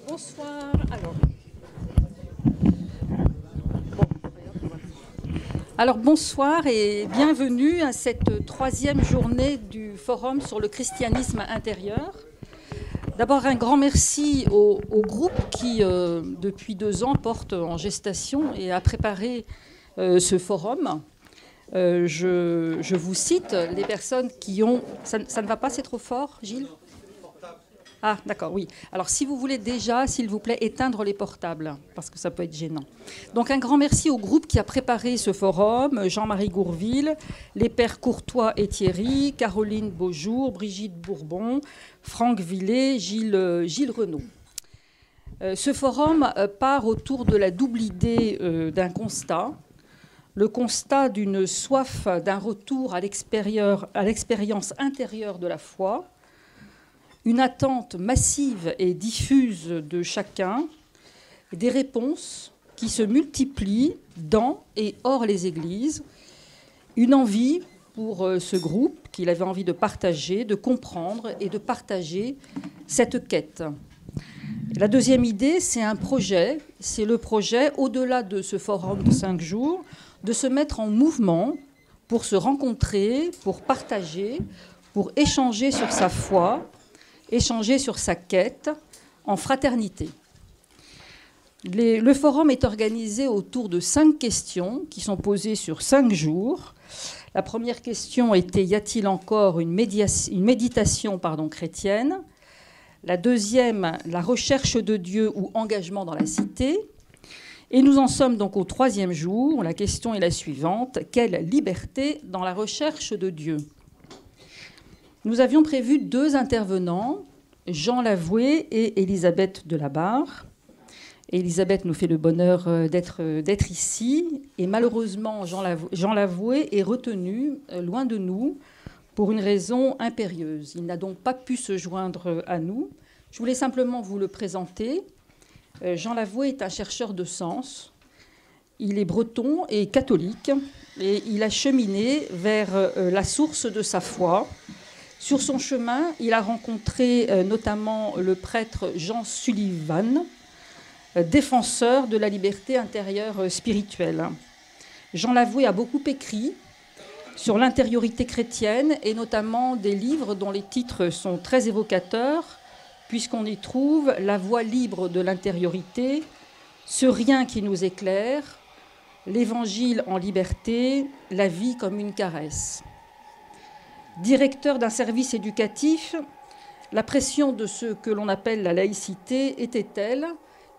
Bonsoir. Alors bonsoir et bienvenue à cette troisième journée du Forum sur le christianisme intérieur. D'abord un grand merci au groupe qui, depuis 2 ans, porte en gestation et a préparé ce forum. Je vous cite les personnes qui ont... Ça ne va pas, c'est trop fort, Gilles ? Ah, d'accord, oui. Alors, si vous voulez déjà, s'il vous plaît, éteindre les portables, parce que ça peut être gênant. Donc, un grand merci au groupe qui a préparé ce forum, Jean-Marie Gourville, les pères Courtois et Thierry, Caroline Beaujour, Brigitte Bourbon, Franck Villet, Gilles Renaud. Ce forum part autour de la double idée d'un constat, le constat d'une soif d'un retour à l'expérience intérieure de la foi, une attente massive et diffuse de chacun, des réponses qui se multiplient dans et hors les églises, une envie pour ce groupe qu'il avait envie de partager, de comprendre et de partager cette quête. La deuxième idée, c'est un projet, c'est le projet, au-delà de ce forum de 5 jours, de se mettre en mouvement pour se rencontrer, pour partager, pour échanger sur sa foi, échanger sur sa quête en fraternité. Le forum est organisé autour de 5 questions qui sont posées sur 5 jours. La première question était « Y a-t-il encore une méditation chrétienne ?» La deuxième, « La recherche de Dieu ou engagement dans la cité ?» Et nous en sommes donc au 3e jour. La question est la suivante. « Quelle liberté dans la recherche de Dieu ?» Nous avions prévu 2 intervenants, Jean Lavoué et Elisabeth Delabarre. Elisabeth nous fait le bonheur d'être ici. Et malheureusement, Jean Lavoué est retenu loin de nous pour une raison impérieuse. Il n'a donc pas pu se joindre à nous. Je voulais simplement vous le présenter. Jean Lavoué est un chercheur de sens. Il est breton et catholique. Et il a cheminé vers la source de sa foi. Sur son chemin, il a rencontré notamment le prêtre Jean Sullivan, défenseur de la liberté intérieure spirituelle. Jean Lavoué a beaucoup écrit sur l'intériorité chrétienne et notamment des livres dont les titres sont très évocateurs, puisqu'on y trouve « La voie libre de l'intériorité »,« Ce rien qui nous éclaire »,« L'Évangile en liberté »,« La vie comme une caresse ». Directeur d'un service éducatif, la pression de ce que l'on appelle la laïcité était telle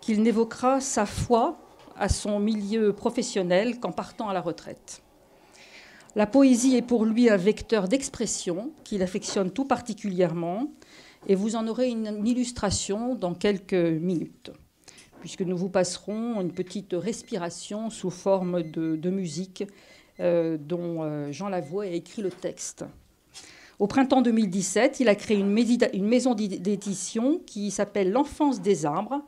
qu'il n'évoquera sa foi à son milieu professionnel qu'en partant à la retraite. La poésie est pour lui un vecteur d'expression qu'il affectionne tout particulièrement, et vous en aurez une illustration dans quelques minutes, puisque nous vous passerons une petite respiration sous forme de musique dont Jean Lavoué a écrit le texte. Au printemps 2017, il a créé une maison d'édition qui s'appelle L'Enfance des arbres,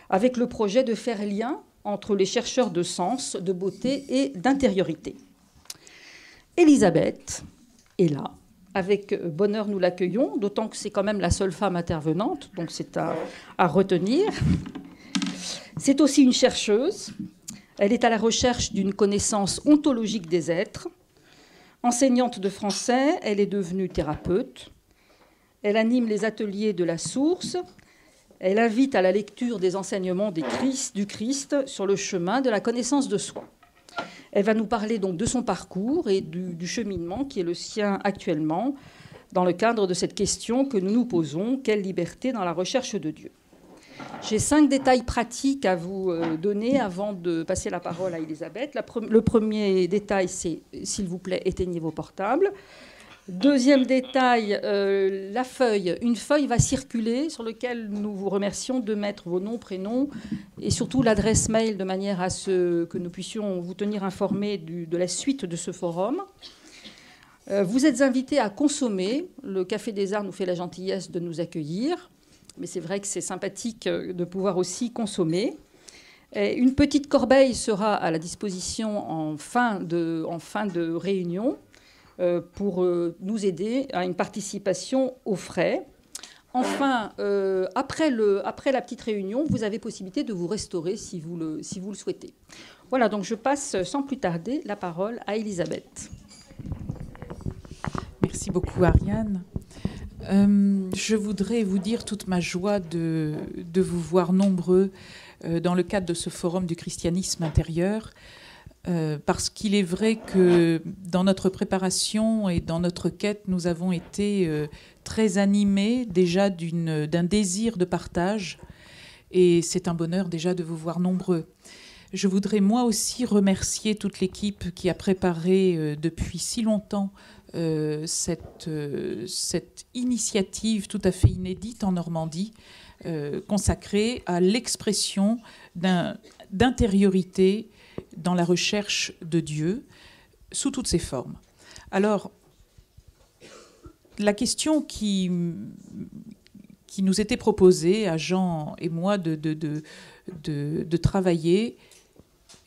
avec le projet de faire lien entre les chercheurs de sens, de beauté et d'intériorité. Elisabeth est là. Avec bonheur, nous l'accueillons, d'autant que c'est quand même la seule femme intervenante, donc c'est à retenir. C'est aussi une chercheuse. Elle est à la recherche d'une connaissance ontologique des êtres. Enseignante de français, elle est devenue thérapeute. Elle anime les ateliers de la source. Elle invite à la lecture des enseignements du Christ sur le chemin de la connaissance de soi. Elle va nous parler donc de son parcours et du cheminement qui est le sien actuellement dans le cadre de cette question que nous nous posons, quelle liberté dans la recherche de Dieu ? J'ai 5 détails pratiques à vous donner avant de passer la parole à Elisabeth. Le premier détail, c'est, s'il vous plaît, éteignez vos portables. Deuxième détail, la feuille. Une feuille va circuler sur laquelle nous vous remercions de mettre vos noms, prénoms et surtout l'adresse mail de manière à ce que nous puissions vous tenir informés de la suite de ce forum. Vous êtes invités à consommer. Le Café des Arts nous fait la gentillesse de nous accueillir. Mais c'est vrai que c'est sympathique de pouvoir aussi consommer. Et une petite corbeille sera à la disposition en fin de réunion. pour nous aider à une participation aux frais. Enfin, après la petite réunion, vous avez possibilité de vous restaurer si vous le souhaitez. Voilà, donc je passe sans plus tarder la parole à Elisabeth. Merci beaucoup, Ariane. Je voudrais vous dire toute ma joie de vous voir nombreux dans le cadre de ce forum du christianisme intérieur, parce qu'il est vrai que dans notre préparation et dans notre quête, nous avons été très animés déjà d'un désir de partage, et c'est un bonheur déjà de vous voir nombreux. Je voudrais moi aussi remercier toute l'équipe qui a préparé depuis si longtemps cette initiative tout à fait inédite en Normandie, consacrée à l'expression d'intériorité dans la recherche de Dieu sous toutes ses formes. Alors, la question qui nous était proposée à Jean et moi de travailler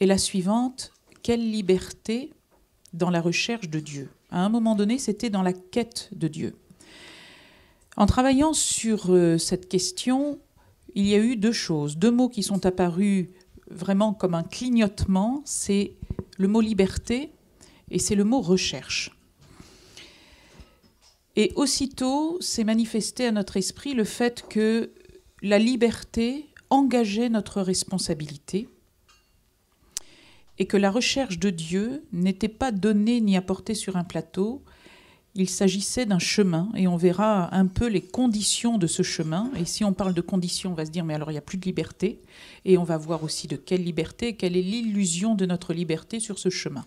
est la suivante: quelle liberté dans la recherche de Dieu? À un moment donné, c'était dans la quête de Dieu. En travaillant sur cette question, il y a eu deux mots qui sont apparus vraiment comme un clignotement. C'est le mot liberté et c'est le mot recherche. Et aussitôt s'est manifesté à notre esprit le fait que la liberté engageait notre responsabilité et que la recherche de Dieu n'était pas donnée ni apportée sur un plateau. Il s'agissait d'un chemin, et on verra un peu les conditions de ce chemin. Et si on parle de conditions, on va se dire, mais alors il n'y a plus de liberté. Et on va voir aussi de quelle liberté, quelle est l'illusion de notre liberté sur ce chemin.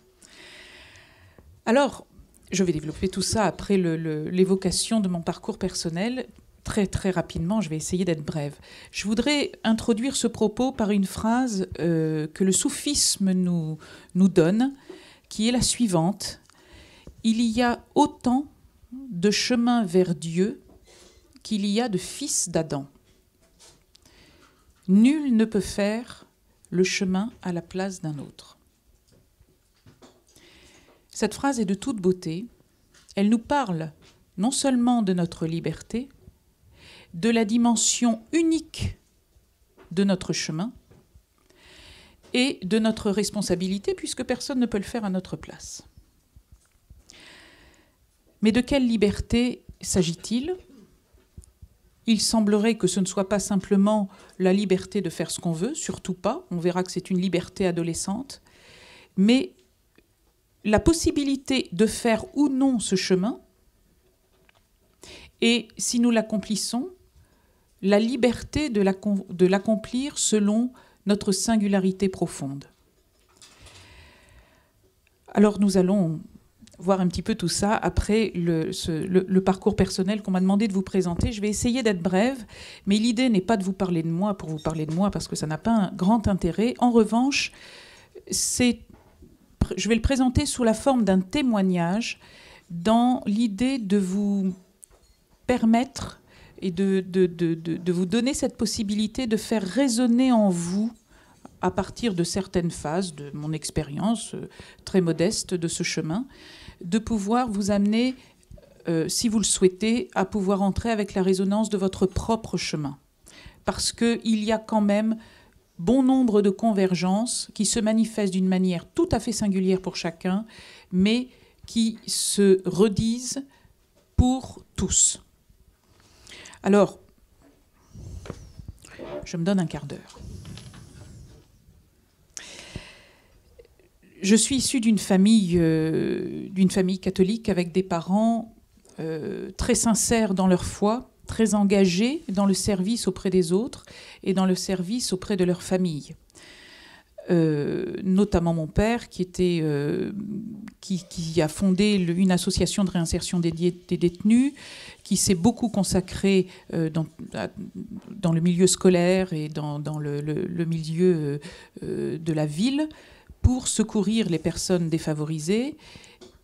Alors, je vais développer tout ça après l'évocation de mon parcours personnel. Très, très rapidement, je vais essayer d'être brève. Je voudrais introduire ce propos par une phrase que le soufisme nous donne, qui est la suivante. Il y a autant de chemins vers Dieu qu'il y a de fils d'Adam. Nul ne peut faire le chemin à la place d'un autre. Cette phrase est de toute beauté. Elle nous parle non seulement de notre liberté, de la dimension unique de notre chemin et de notre responsabilité, puisque personne ne peut le faire à notre place. Mais de quelle liberté s'agit-il ? Il semblerait que ce ne soit pas simplement la liberté de faire ce qu'on veut, surtout pas, on verra que c'est une liberté adolescente, mais la possibilité de faire ou non ce chemin, et si nous l'accomplissons, la liberté de l'accomplir selon notre singularité profonde. Alors nous allons voir un petit peu tout ça après le parcours personnel qu'on m'a demandé de vous présenter. Je vais essayer d'être brève, mais l'idée n'est pas de vous parler de moi pour vous parler de moi, parce que ça n'a pas un grand intérêt. En revanche, je vais le présenter sous la forme d'un témoignage, dans l'idée de vous permettre et de vous donner cette possibilité de faire résonner en vous, à partir de certaines phases de mon expérience très modeste de ce chemin, de pouvoir vous amener, si vous le souhaitez, à pouvoir entrer avec la résonance de votre propre chemin. Parce qu'il y a quand même bon nombre de convergences qui se manifestent d'une manière tout à fait singulière pour chacun, mais qui se redisent pour tous. Alors, je me donne un quart d'heure. Je suis issue d'une famille catholique avec des parents très sincères dans leur foi, très engagés dans le service auprès des autres et dans le service auprès de leur famille. Notamment mon père qui a fondé une association de réinsertion des détenus, qui s'est beaucoup consacré dans le milieu scolaire et dans le milieu de la ville pour secourir les personnes défavorisées,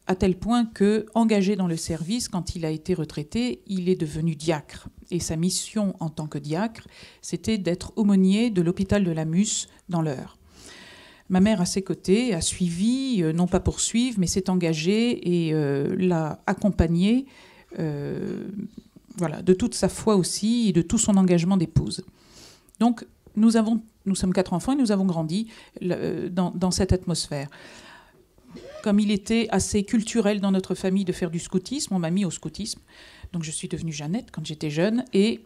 à tel point que, engagé dans le service, quand il a été retraité, il est devenu diacre. Et sa mission en tant que diacre, c'était d'être aumônier de l'hôpital de la Musse dans l'Eure. Ma mère, à ses côtés, a suivi, non pas poursuivre, mais s'est engagée et l'a accompagnée voilà, de toute sa foi aussi et de tout son engagement d'épouse. Donc, nous sommes 4 enfants et nous avons grandi dans cette atmosphère. Comme il était assez culturel dans notre famille de faire du scoutisme, on m'a mis au scoutisme. Donc, je suis devenue Jeannette quand j'étais jeune et...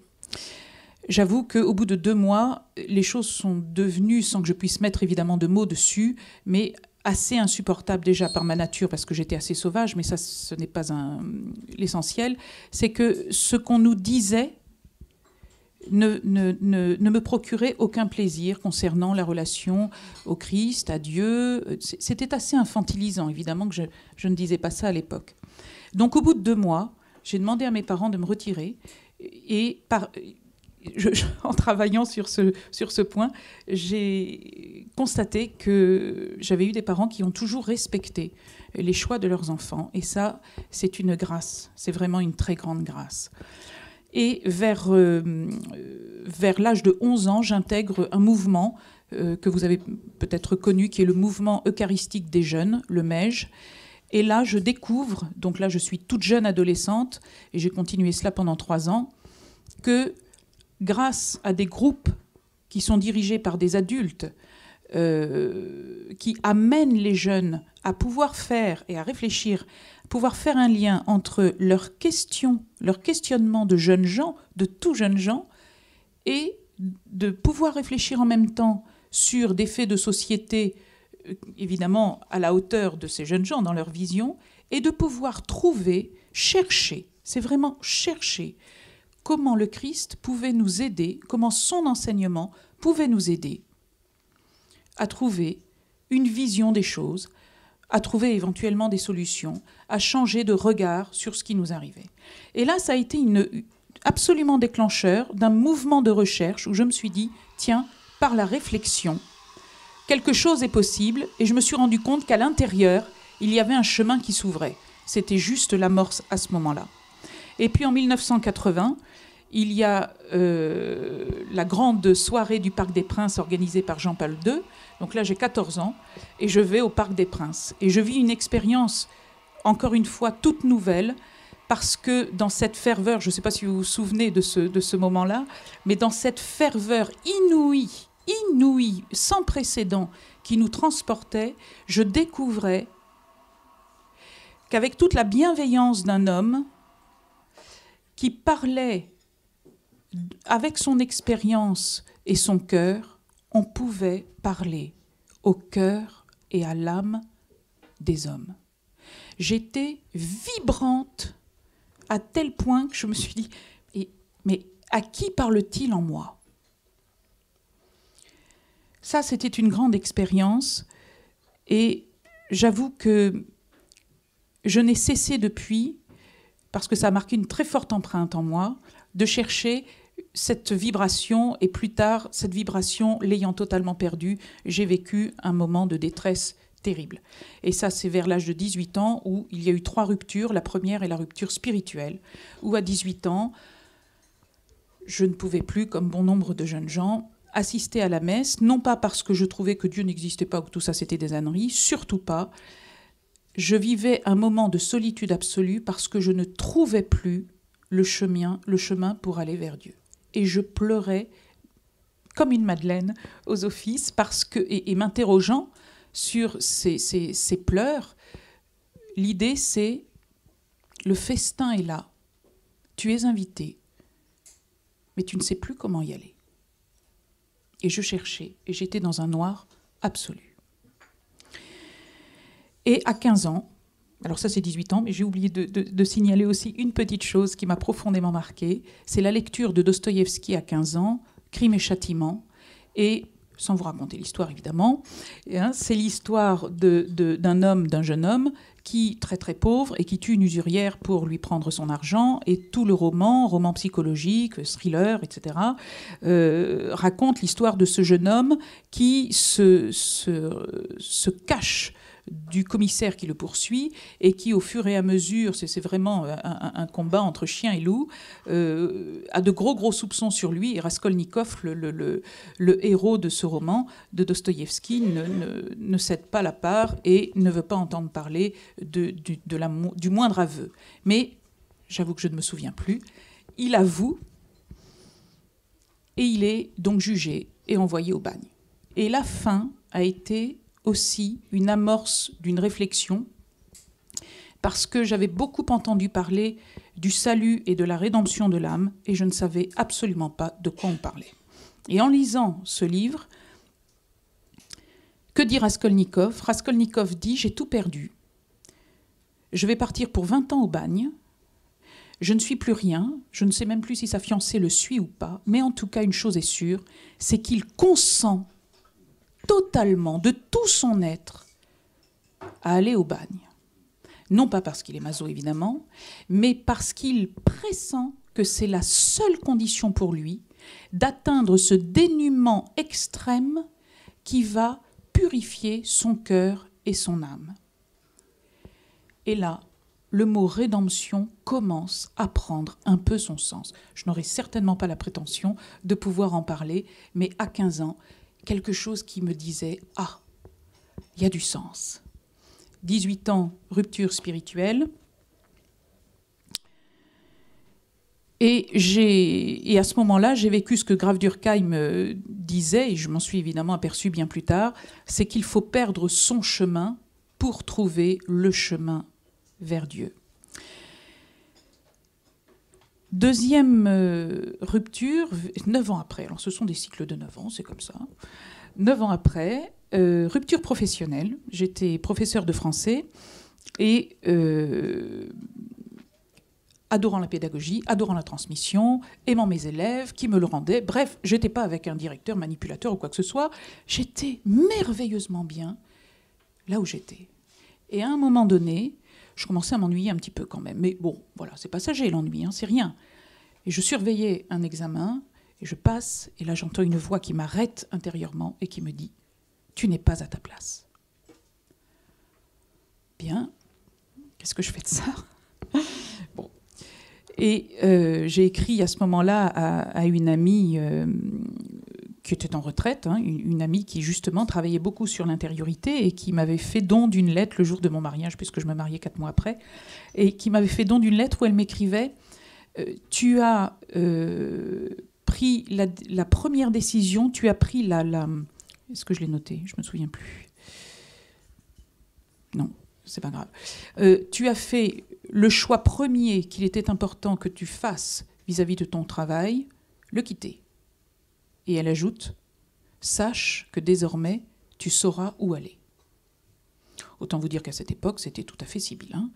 J'avoue qu'au bout de 2 mois, les choses sont devenues, sans que je puisse mettre évidemment de mots dessus, mais assez insupportables déjà par ma nature, parce que j'étais assez sauvage, mais ça, ce n'est pas l'essentiel. C'est que ce qu'on nous disait ne me procurait aucun plaisir concernant la relation au Christ, à Dieu. C'était assez infantilisant, évidemment, que je ne disais pas ça à l'époque. Donc au bout de 2 mois, j'ai demandé à mes parents de me retirer et en travaillant sur ce point, j'ai constaté que j'avais eu des parents qui ont toujours respecté les choix de leurs enfants. Et ça, c'est une grâce. C'est vraiment une très grande grâce. Et vers l'âge de 11 ans, j'intègre un mouvement que vous avez peut-être connu, qui est le mouvement eucharistique des jeunes, le MEJ. Et là, je découvre, donc là, je suis toute jeune adolescente, et j'ai continué cela pendant 3 ans, que grâce à des groupes qui sont dirigés par des adultes, qui amènent les jeunes à pouvoir faire et à réfléchir, pouvoir faire un lien entre leurs questionnements de jeunes gens, de tout jeunes gens, et de pouvoir réfléchir en même temps sur des faits de société, évidemment à la hauteur de ces jeunes gens dans leur vision, et de pouvoir trouver, chercher, c'est vraiment chercher, comment le Christ pouvait nous aider, comment son enseignement pouvait nous aider à trouver une vision des choses, à trouver éventuellement des solutions, à changer de regard sur ce qui nous arrivait. Et là, ça a été absolument déclencheur d'un mouvement de recherche où je me suis dit, tiens, par la réflexion, quelque chose est possible, et je me suis rendu compte qu'à l'intérieur, il y avait un chemin qui s'ouvrait. C'était juste l'amorce à ce moment-là. Et puis en 1980, il y a la grande soirée du Parc des Princes organisée par Jean-Paul II. Donc là, j'ai 14 ans et je vais au Parc des Princes. Et je vis une expérience, encore une fois, toute nouvelle, parce que dans cette ferveur, je ne sais pas si vous vous souvenez de ce moment-là, mais dans cette ferveur inouïe, sans précédent, qui nous transportait, je découvrais qu'avec toute la bienveillance d'un homme qui parlait avec son expérience et son cœur, on pouvait parler au cœur et à l'âme des hommes. J'étais vibrante à tel point que je me suis dit, mais à qui parle-t-il en moi ? Ça, c'était une grande expérience et j'avoue que je n'ai cessé depuis, parce que ça a marqué une très forte empreinte en moi, de chercher cette vibration, et plus tard, cette vibration l'ayant totalement perdue, j'ai vécu un moment de détresse terrible. Et ça, c'est vers l'âge de 18 ans où il y a eu 3 ruptures. La première est la rupture spirituelle, où à 18 ans, je ne pouvais plus, comme bon nombre de jeunes gens, assister à la messe, non pas parce que je trouvais que Dieu n'existait pas ou que tout ça c'était des âneries, surtout pas. Je vivais un moment de solitude absolue parce que je ne trouvais plus le chemin pour aller vers Dieu. Et je pleurais comme une madeleine aux offices et m'interrogeant sur ces pleurs. L'idée, c'est le festin est là, tu es invité, mais tu ne sais plus comment y aller. Et je cherchais, et j'étais dans un noir absolu. Et à 15 ans, alors ça c'est 18 ans, mais j'ai oublié de signaler aussi une petite chose qui m'a profondément marquée, c'est la lecture de Dostoïevski à 15 ans, Crime et Châtiment, et sans vous raconter l'histoire évidemment, c'est l'histoire d'un jeune homme qui, très très pauvre, et qui tue une usurière pour lui prendre son argent, et tout le roman psychologique, thriller, etc., raconte l'histoire de ce jeune homme qui se cache du commissaire qui le poursuit et qui, au fur et à mesure, c'est vraiment un combat entre chien et loup, a de gros soupçons sur lui. Et Raskolnikov, le héros de ce roman de Dostoïevski, ne cède pas la part et ne veut pas entendre parler du moindre aveu. Mais, j'avoue que je ne me souviens plus, il avoue et il est donc jugé et envoyé au bagne. Et la fin a été aussi une amorce d'une réflexion, parce que j'avais beaucoup entendu parler du salut et de la rédemption de l'âme, et je ne savais absolument pas de quoi on parlait. Et en lisant ce livre, que dit Raskolnikov ? Raskolnikov dit « J'ai tout perdu. Je vais partir pour 20 ans au bagne. Je ne suis plus rien. Je ne sais même plus si sa fiancée le suit ou pas. Mais en tout cas, une chose est sûre, c'est qu'il consent totalement, de tout son être, à aller au bagne. Non pas parce qu'il est maso, évidemment, mais parce qu'il pressent que c'est la seule condition pour lui d'atteindre ce dénuement extrême qui va purifier son cœur et son âme. » Et là, le mot rédemption commence à prendre un peu son sens. Je n'aurais certainement pas la prétention de pouvoir en parler, mais à 15 ans, quelque chose qui me disait « Ah, il y a du sens ». 18 ans, rupture spirituelle. Et à ce moment-là, j'ai vécu ce que Graf Durkheim disait, et je m'en suis évidemment aperçu bien plus tard, c'est qu'il faut perdre son chemin pour trouver le chemin vers Dieu. Deuxième rupture, 9 ans après. Alors ce sont des cycles de 9 ans, c'est comme ça. 9 ans après, rupture professionnelle. J'étais professeur de français et adorant la pédagogie, adorant la transmission, aimant mes élèves, qui me le rendaient. Bref, je n'étais pas avec un directeur, manipulateur ou quoi que ce soit. J'étais merveilleusement bien là où j'étais. Et à un moment donné, je commençais à m'ennuyer un petit peu quand même. Mais bon, voilà, c'est passager l'ennui, hein, c'est rien. Et je surveillais un examen, et je passe, et là j'entends une voix qui m'arrête intérieurement et qui me dit « Tu n'es pas à ta place ». Bien, qu'est-ce que je fais de ça ? Bon. Et j'ai écrit à ce moment-là à une amie qui était en retraite, hein, une amie qui justement travaillait beaucoup sur l'intériorité et qui m'avait fait don d'une lettre le jour de mon mariage, puisque je me mariais 4 mois après, et qui m'avait fait don d'une lettre où elle m'écrivait tu as pris la première décision, tu as pris est-ce que je l'ai noté ? Je ne me souviens plus. Non, c'est pas grave. Tu as fait le choix premier qu'il était important que tu fasses vis-à-vis de ton travail, le quitter. Et elle ajoute, sache que désormais, tu sauras où aller. Autant vous dire qu'à cette époque, c'était tout à fait sibyllin,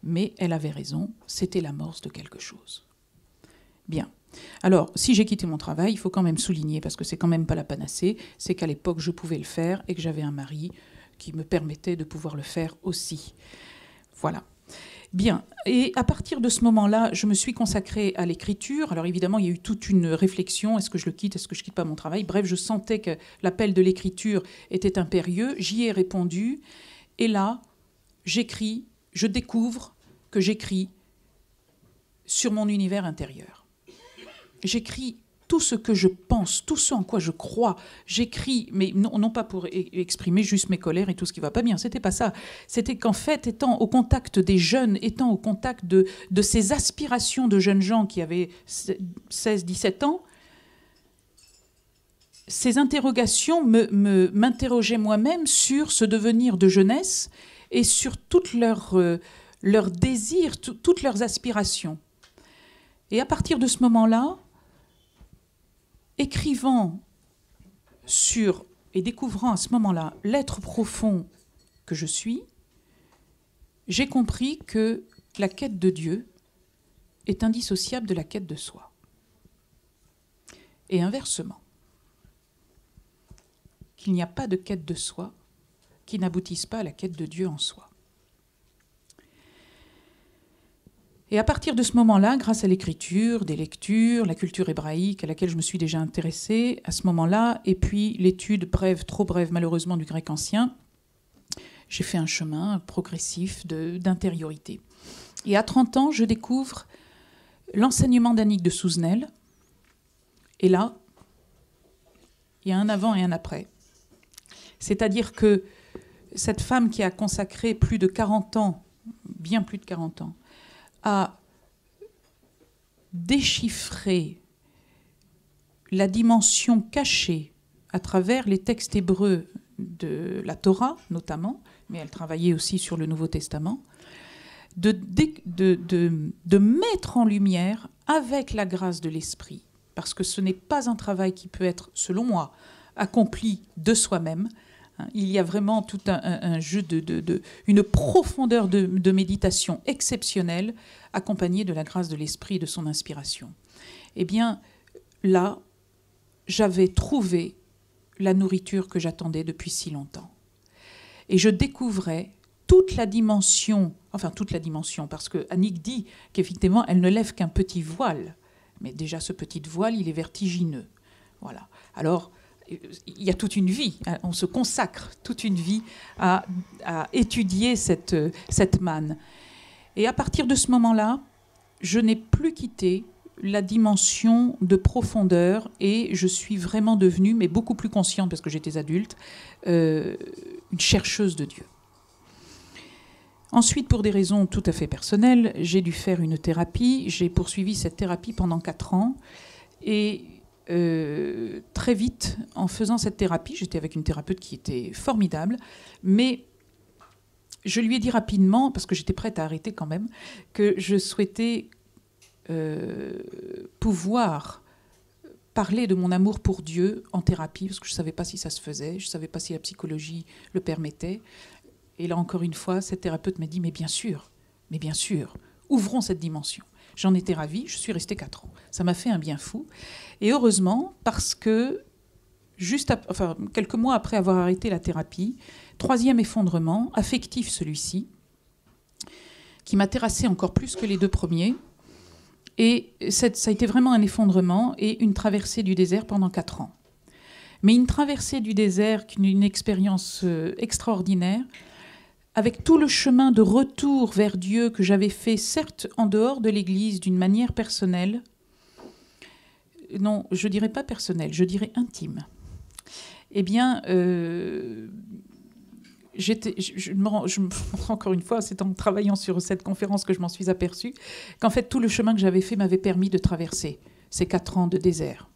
mais elle avait raison, c'était l'amorce de quelque chose. Bien. Alors, si j'ai quitté mon travail, il faut quand même souligner, parce que c'est quand même pas la panacée, c'est qu'à l'époque, je pouvais le faire et que j'avais un mari qui me permettait de pouvoir le faire aussi. Voilà. Bien, et à partir de ce moment-là, je me suis consacrée à l'écriture. Alors évidemment, il y a eu toute une réflexion, est-ce que je le quitte, est-ce que je quitte pas mon travail ? Bref, je sentais que l'appel de l'écriture était impérieux, j'y ai répondu, et là, j'écris, je découvre que j'écris sur mon univers intérieur. J'écris tout ce que je pense, tout ce en quoi je crois, j'écris, mais non pas pour exprimer juste mes colères et tout ce qui ne va pas bien, c'était pas ça. C'était qu'en fait, étant au contact des jeunes, étant au contact de ces aspirations de jeunes gens qui avaient 16-17 ans, ces interrogations m'interrogeaient moi-même sur ce devenir de jeunesse et sur toutes leurs désirs, toutes leurs aspirations. Et à partir de ce moment-là, écrivant sur et découvrant à ce moment-là l'être profond que je suis, j'ai compris que la quête de Dieu est indissociable de la quête de soi. Et inversement, qu'il n'y a pas de quête de soi qui n'aboutisse pas à la quête de Dieu en soi. Et à partir de ce moment-là, grâce à l'écriture, des lectures, la culture hébraïque à laquelle je me suis déjà intéressée à ce moment-là, et puis l'étude brève, trop brève malheureusement, du grec ancien, j'ai fait un chemin progressif d'intériorité. Et à 30 ans, je découvre l'enseignement d'Annick de Souzenel. Et là, il y a un avant et un après. C'est-à-dire que cette femme qui a consacré plus de 40 ans, bien plus de 40 ans, à déchiffrer la dimension cachée à travers les textes hébreux de la Torah, notamment, mais elle travaillait aussi sur le Nouveau Testament, de mettre en lumière, avec la grâce de l'Esprit, parce que ce n'est pas un travail qui peut être, selon moi, accompli de soi-même. Il y a vraiment tout un jeu une profondeur de méditation exceptionnelle, accompagnée de la grâce de l'Esprit et de son inspiration. Eh bien, là, j'avais trouvé la nourriture que j'attendais depuis si longtemps. Et je découvrais toute la dimension, parce que Annick dit qu'effectivement, elle ne lève qu'un petit voile. Mais déjà, ce petit voile, il est vertigineux. Voilà. Alors, il y a toute une vie, on se consacre toute une vie à étudier cette manne. Et à partir de ce moment-là, je n'ai plus quitté la dimension de profondeur et je suis vraiment devenue, mais beaucoup plus consciente parce que j'étais adulte, une chercheuse de Dieu. Ensuite, pour des raisons tout à fait personnelles, j'ai dû faire une thérapie. J'ai poursuivi cette thérapie pendant 4 ans et très vite, en faisant cette thérapie, j'étais avec une thérapeute qui était formidable, mais je lui ai dit rapidement, parce que j'étais prête à arrêter quand même, que je souhaitais pouvoir parler de mon amour pour Dieu en thérapie, parce que je ne savais pas si ça se faisait, je ne savais pas si la psychologie le permettait. Et là, encore une fois, cette thérapeute m'a dit « mais bien sûr, ouvrons cette dimension ». J'en étais ravie, je suis restée 4 ans. Ça m'a fait un bien fou. Et heureusement, parce que quelques mois après avoir arrêté la thérapie, 3e effondrement, affectif celui-ci, qui m'a terrassée encore plus que les 2 premiers. Et ça a été vraiment un effondrement et une traversée du désert pendant 4 ans. Mais une traversée du désert, une expérience extraordinaire, avec tout le chemin de retour vers Dieu que j'avais fait, certes en dehors de l'Église, d'une manière personnelle. Non, je ne dirais pas personnelle, je dirais intime. Eh bien, encore une fois, c'est en travaillant sur cette conférence que je m'en suis aperçue, qu'en fait, tout le chemin que j'avais fait m'avait permis de traverser ces 4 ans de désert.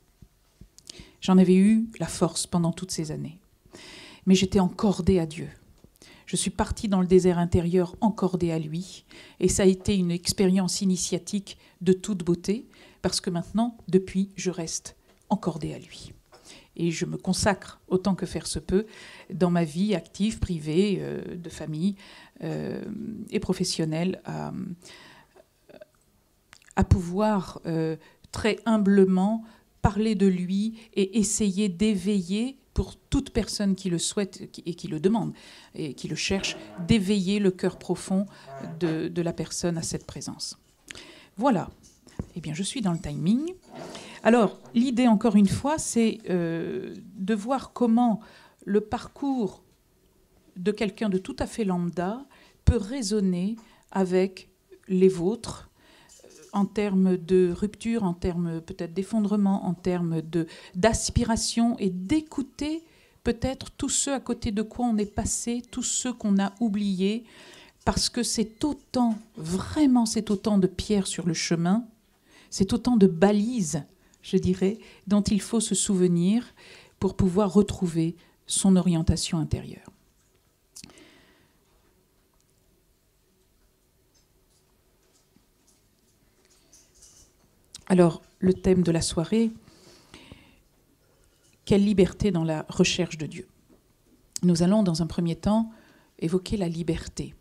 J'en avais eu la force pendant toutes ces années. Mais j'étais encordée à Dieu. Je suis partie dans le désert intérieur encordée à lui. Et ça a été une expérience initiatique de toute beauté, parce que maintenant, depuis, je reste encordée à lui. Et je me consacre autant que faire se peut dans ma vie active, privée, de famille et professionnelle à pouvoir très humblement parler de lui et essayer d'éveiller, pour toute personne qui le souhaite et qui le demande et qui le cherche, d'éveiller le cœur profond de la personne à cette présence. Voilà. Eh bien, je suis dans le timing. Alors, l'idée, encore une fois, c'est de voir comment le parcours de quelqu'un de tout à fait lambda peut résonner avec les vôtres en termes de rupture, en termes peut-être d'effondrement, en termes d'aspiration et d'écouter peut-être tous ceux à côté de quoi on est passé, tous ceux qu'on a oubliés, parce que c'est autant, vraiment c'est autant de pierres sur le chemin, c'est autant de balises, je dirais, dont il faut se souvenir pour pouvoir retrouver son orientation intérieure. Alors, le thème de la soirée, quelle liberté dans la recherche de Dieu. Nous allons, dans un premier temps, évoquer la liberté.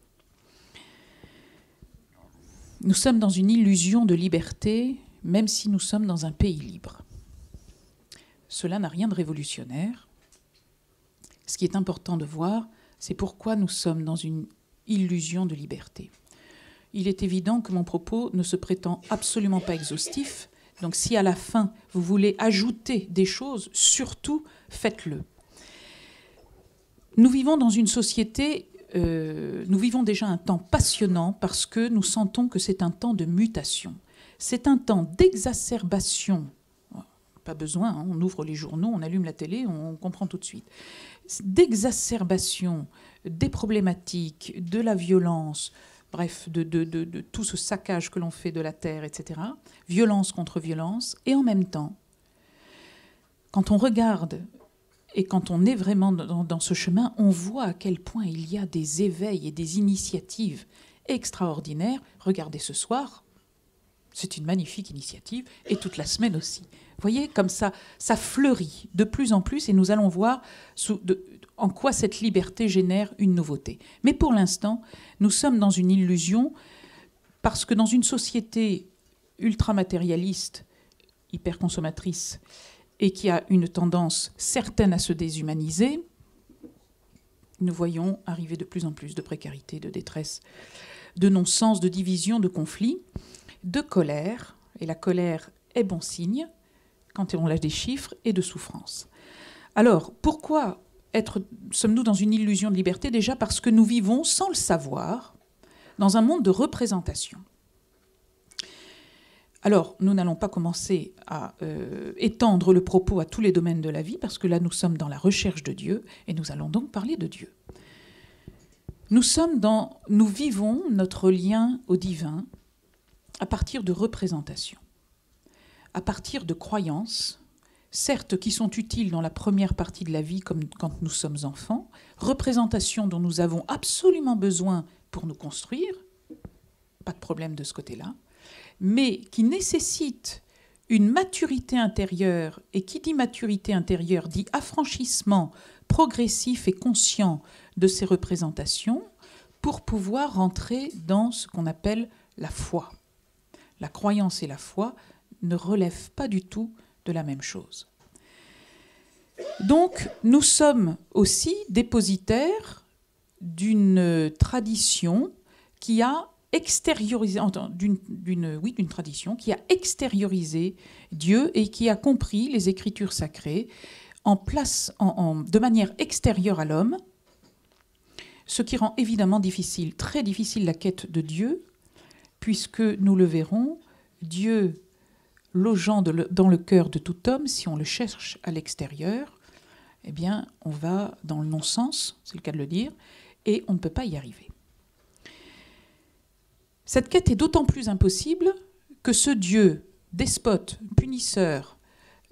Nous sommes dans une illusion de liberté, même si nous sommes dans un pays libre. Cela n'a rien de révolutionnaire. Ce qui est important de voir, c'est pourquoi nous sommes dans une illusion de liberté. Il est évident que mon propos ne se prétend absolument pas exhaustif. Donc si à la fin, vous voulez ajouter des choses, surtout, faites-le. Nous vivons dans une société nous vivons déjà un temps passionnant parce que nous sentons que c'est un temps de mutation. C'est un temps d'exacerbation. Pas besoin, hein, on ouvre les journaux, on allume la télé, on comprend tout de suite. D'exacerbation des problématiques, de la violence, bref, de tout ce saccage que l'on fait de la terre, etc. Violence contre violence. Et en même temps, quand on regarde et quand on est vraiment dans ce chemin, on voit à quel point il y a des éveils et des initiatives extraordinaires. Regardez ce soir, c'est une magnifique initiative, et toute la semaine aussi. Vous voyez, comme ça fleurit de plus en plus, et nous allons voir en quoi cette liberté génère une nouveauté. Mais pour l'instant, nous sommes dans une illusion, parce que dans une société ultra-matérialiste, hyper-consommatrice, et qui a une tendance certaine à se déshumaniser, nous voyons arriver de plus en plus de précarité, de détresse, de non-sens, de division, de conflits, de colère, et la colère est bon signe, quand on lâche des chiffres, et de souffrance. Alors, pourquoi sommes-nous dans une illusion de liberté? Déjà parce que nous vivons, sans le savoir, dans un monde de représentation. Alors, nous n'allons pas commencer à étendre le propos à tous les domaines de la vie, parce que là, nous sommes dans la recherche de Dieu, et nous allons donc parler de Dieu. Nous vivons notre lien au divin à partir de représentations, à partir de croyances, certes qui sont utiles dans la première partie de la vie, comme quand nous sommes enfants, représentations dont nous avons absolument besoin pour nous construire, pas de problème de ce côté-là, mais qui nécessitent une maturité intérieure, et qui dit maturité intérieure dit affranchissement progressif et conscient de ces représentations pour pouvoir rentrer dans ce qu'on appelle la foi. La croyance et la foi ne relèvent pas du tout de la même chose. Donc, nous sommes aussi dépositaires d'une tradition qui a extériorisé, d'une tradition qui a extériorisé Dieu et qui a compris les Écritures sacrées de manière extérieure à l'homme, ce qui rend évidemment très difficile la quête de Dieu, puisque nous le verrons, Dieu logeant dans le cœur de tout homme, si on le cherche à l'extérieur, eh bien, on va dans le non-sens, c'est le cas de le dire, et on ne peut pas y arriver. Cette quête est d'autant plus impossible que ce Dieu, despote, punisseur,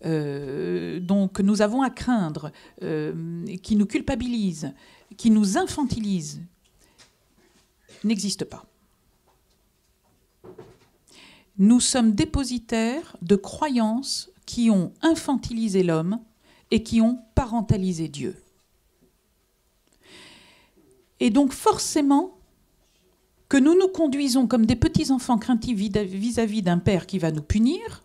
donc nous avons à craindre, qui nous culpabilise, qui nous infantilise, n'existe pas. Nous sommes dépositaires de croyances qui ont infantilisé l'homme et qui ont parentalisé Dieu. Et donc forcément que nous nous conduisons comme des petits-enfants craintifs vis-à-vis d'un père qui va nous punir.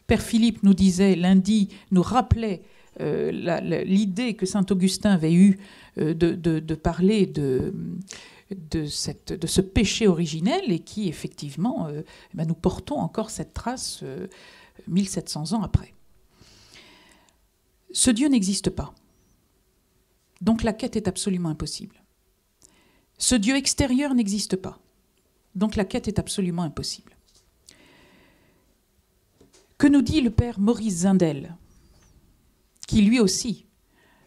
Père Philippe nous disait lundi, nous rappelait l'idée que saint Augustin avait eue de parler de ce péché originel, et qui, effectivement, nous portons encore cette trace 1700 ans après. Ce Dieu n'existe pas. Donc la quête est absolument impossible. Ce Dieu extérieur n'existe pas. Donc la quête est absolument impossible. Que nous dit le père Maurice Zindel, qui lui aussi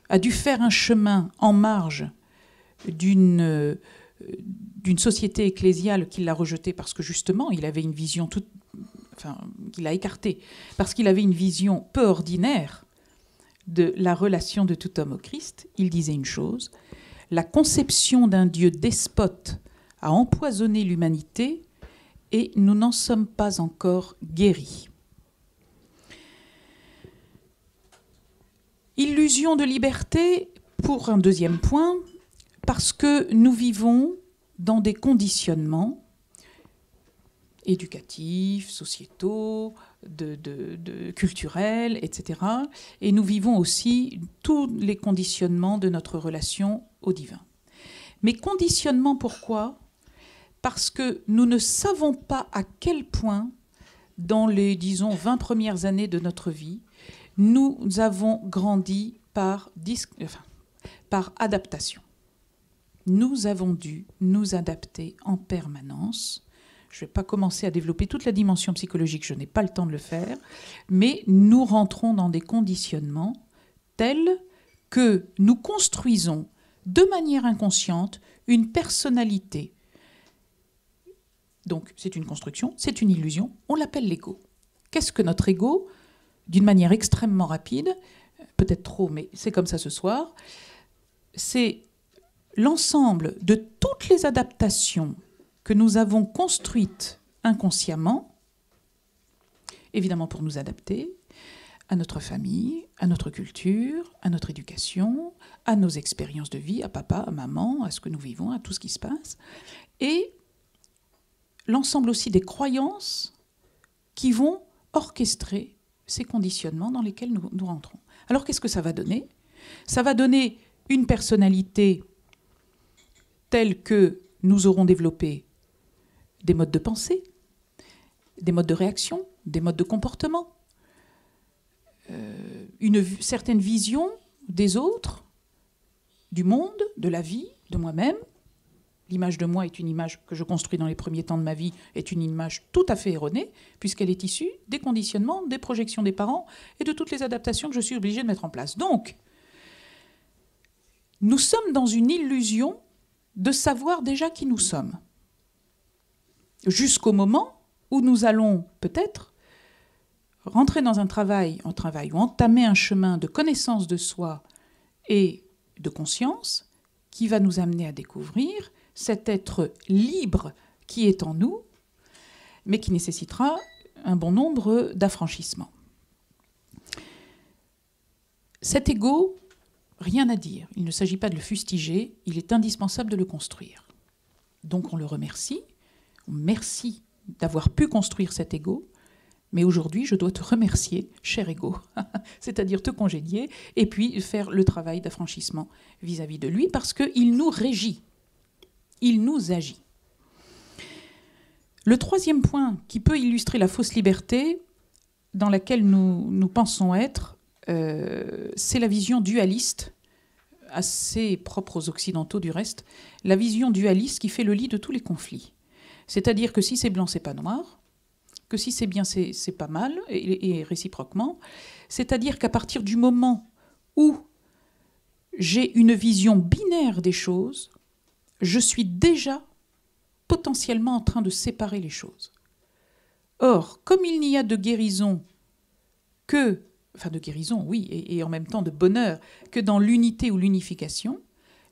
a dû faire un chemin en marge d'une société ecclésiale qui l'a rejeté parce que justement il avait une vision qu'il a écartée, parce qu'il avait une vision peu ordinaire de la relation de tout homme au Christ. Il disait une chose: la conception d'un Dieu despote a empoisonné l'humanité et nous n'en sommes pas encore guéris. Illusion de liberté, pour un deuxième point, parce que nous vivons dans des conditionnements éducatifs, sociétaux, culturels, etc. Et nous vivons aussi tous les conditionnements de notre relation au divin. Mais conditionnement, pourquoi? Parce que nous ne savons pas à quel point, dans les, disons, 20 premières années de notre vie, nous avons grandi par adaptation. nous avons dû nous adapter en permanence. Je ne vais pas commencer à développer toute la dimension psychologique, je n'ai pas le temps de le faire, mais nous rentrons dans des conditionnements tels que nous construisons de manière inconsciente une personnalité. Donc c'est une construction, c'est une illusion, on l'appelle l'ego. Qu'est-ce que notre ego? D'une manière extrêmement rapide, peut-être trop, mais c'est comme ça ce soir, c'est l'ensemble de toutes les adaptations que nous avons construites inconsciemment, évidemment pour nous adapter à notre famille, à notre culture, à notre éducation, à nos expériences de vie, à papa, à maman, à ce que nous vivons, à tout ce qui se passe, et l'ensemble aussi des croyances qui vont orchestrer ces conditionnements dans lesquels nous rentrons. Alors qu'est-ce que ça va donner? Ça va donner une personnalité telle que nous aurons développé des modes de pensée, des modes de réaction, des modes de comportement, une certaine vision des autres, du monde, de la vie, de moi-même. L'image de moi est une image que je construis dans les premiers temps de ma vie, est une image tout à fait erronée, puisqu'elle est issue des conditionnements, des projections des parents et de toutes les adaptations que je suis obligée de mettre en place. Donc, nous sommes dans une illusion de savoir déjà qui nous sommes. Jusqu'au moment où nous allons peut-être rentrer dans un travail ou entamer un chemin de connaissance de soi et de conscience qui va nous amener à découvrir cet être libre qui est en nous, mais qui nécessitera un bon nombre d'affranchissements. Cet ego, rien à dire. Il ne s'agit pas de le fustiger, il est indispensable de le construire. Donc on le remercie. Merci d'avoir pu construire cet ego, mais aujourd'hui je dois te remercier, cher ego, c'est-à-dire te congédier et puis faire le travail d'affranchissement vis-à-vis de lui parce qu'il nous régit, il nous agit. Le troisième point qui peut illustrer la fausse liberté dans laquelle nous pensons être, c'est la vision dualiste, assez propre aux Occidentaux du reste, la vision dualiste qui fait le lit de tous les conflits. C'est-à-dire que si c'est blanc, c'est pas noir, que si c'est bien, c'est pas mal, et réciproquement. C'est-à-dire qu'à partir du moment où j'ai une vision binaire des choses, je suis déjà potentiellement en train de séparer les choses. Or, comme il n'y a de guérison que, enfin de guérison, oui, et en même temps de bonheur, que dans l'unité ou l'unification,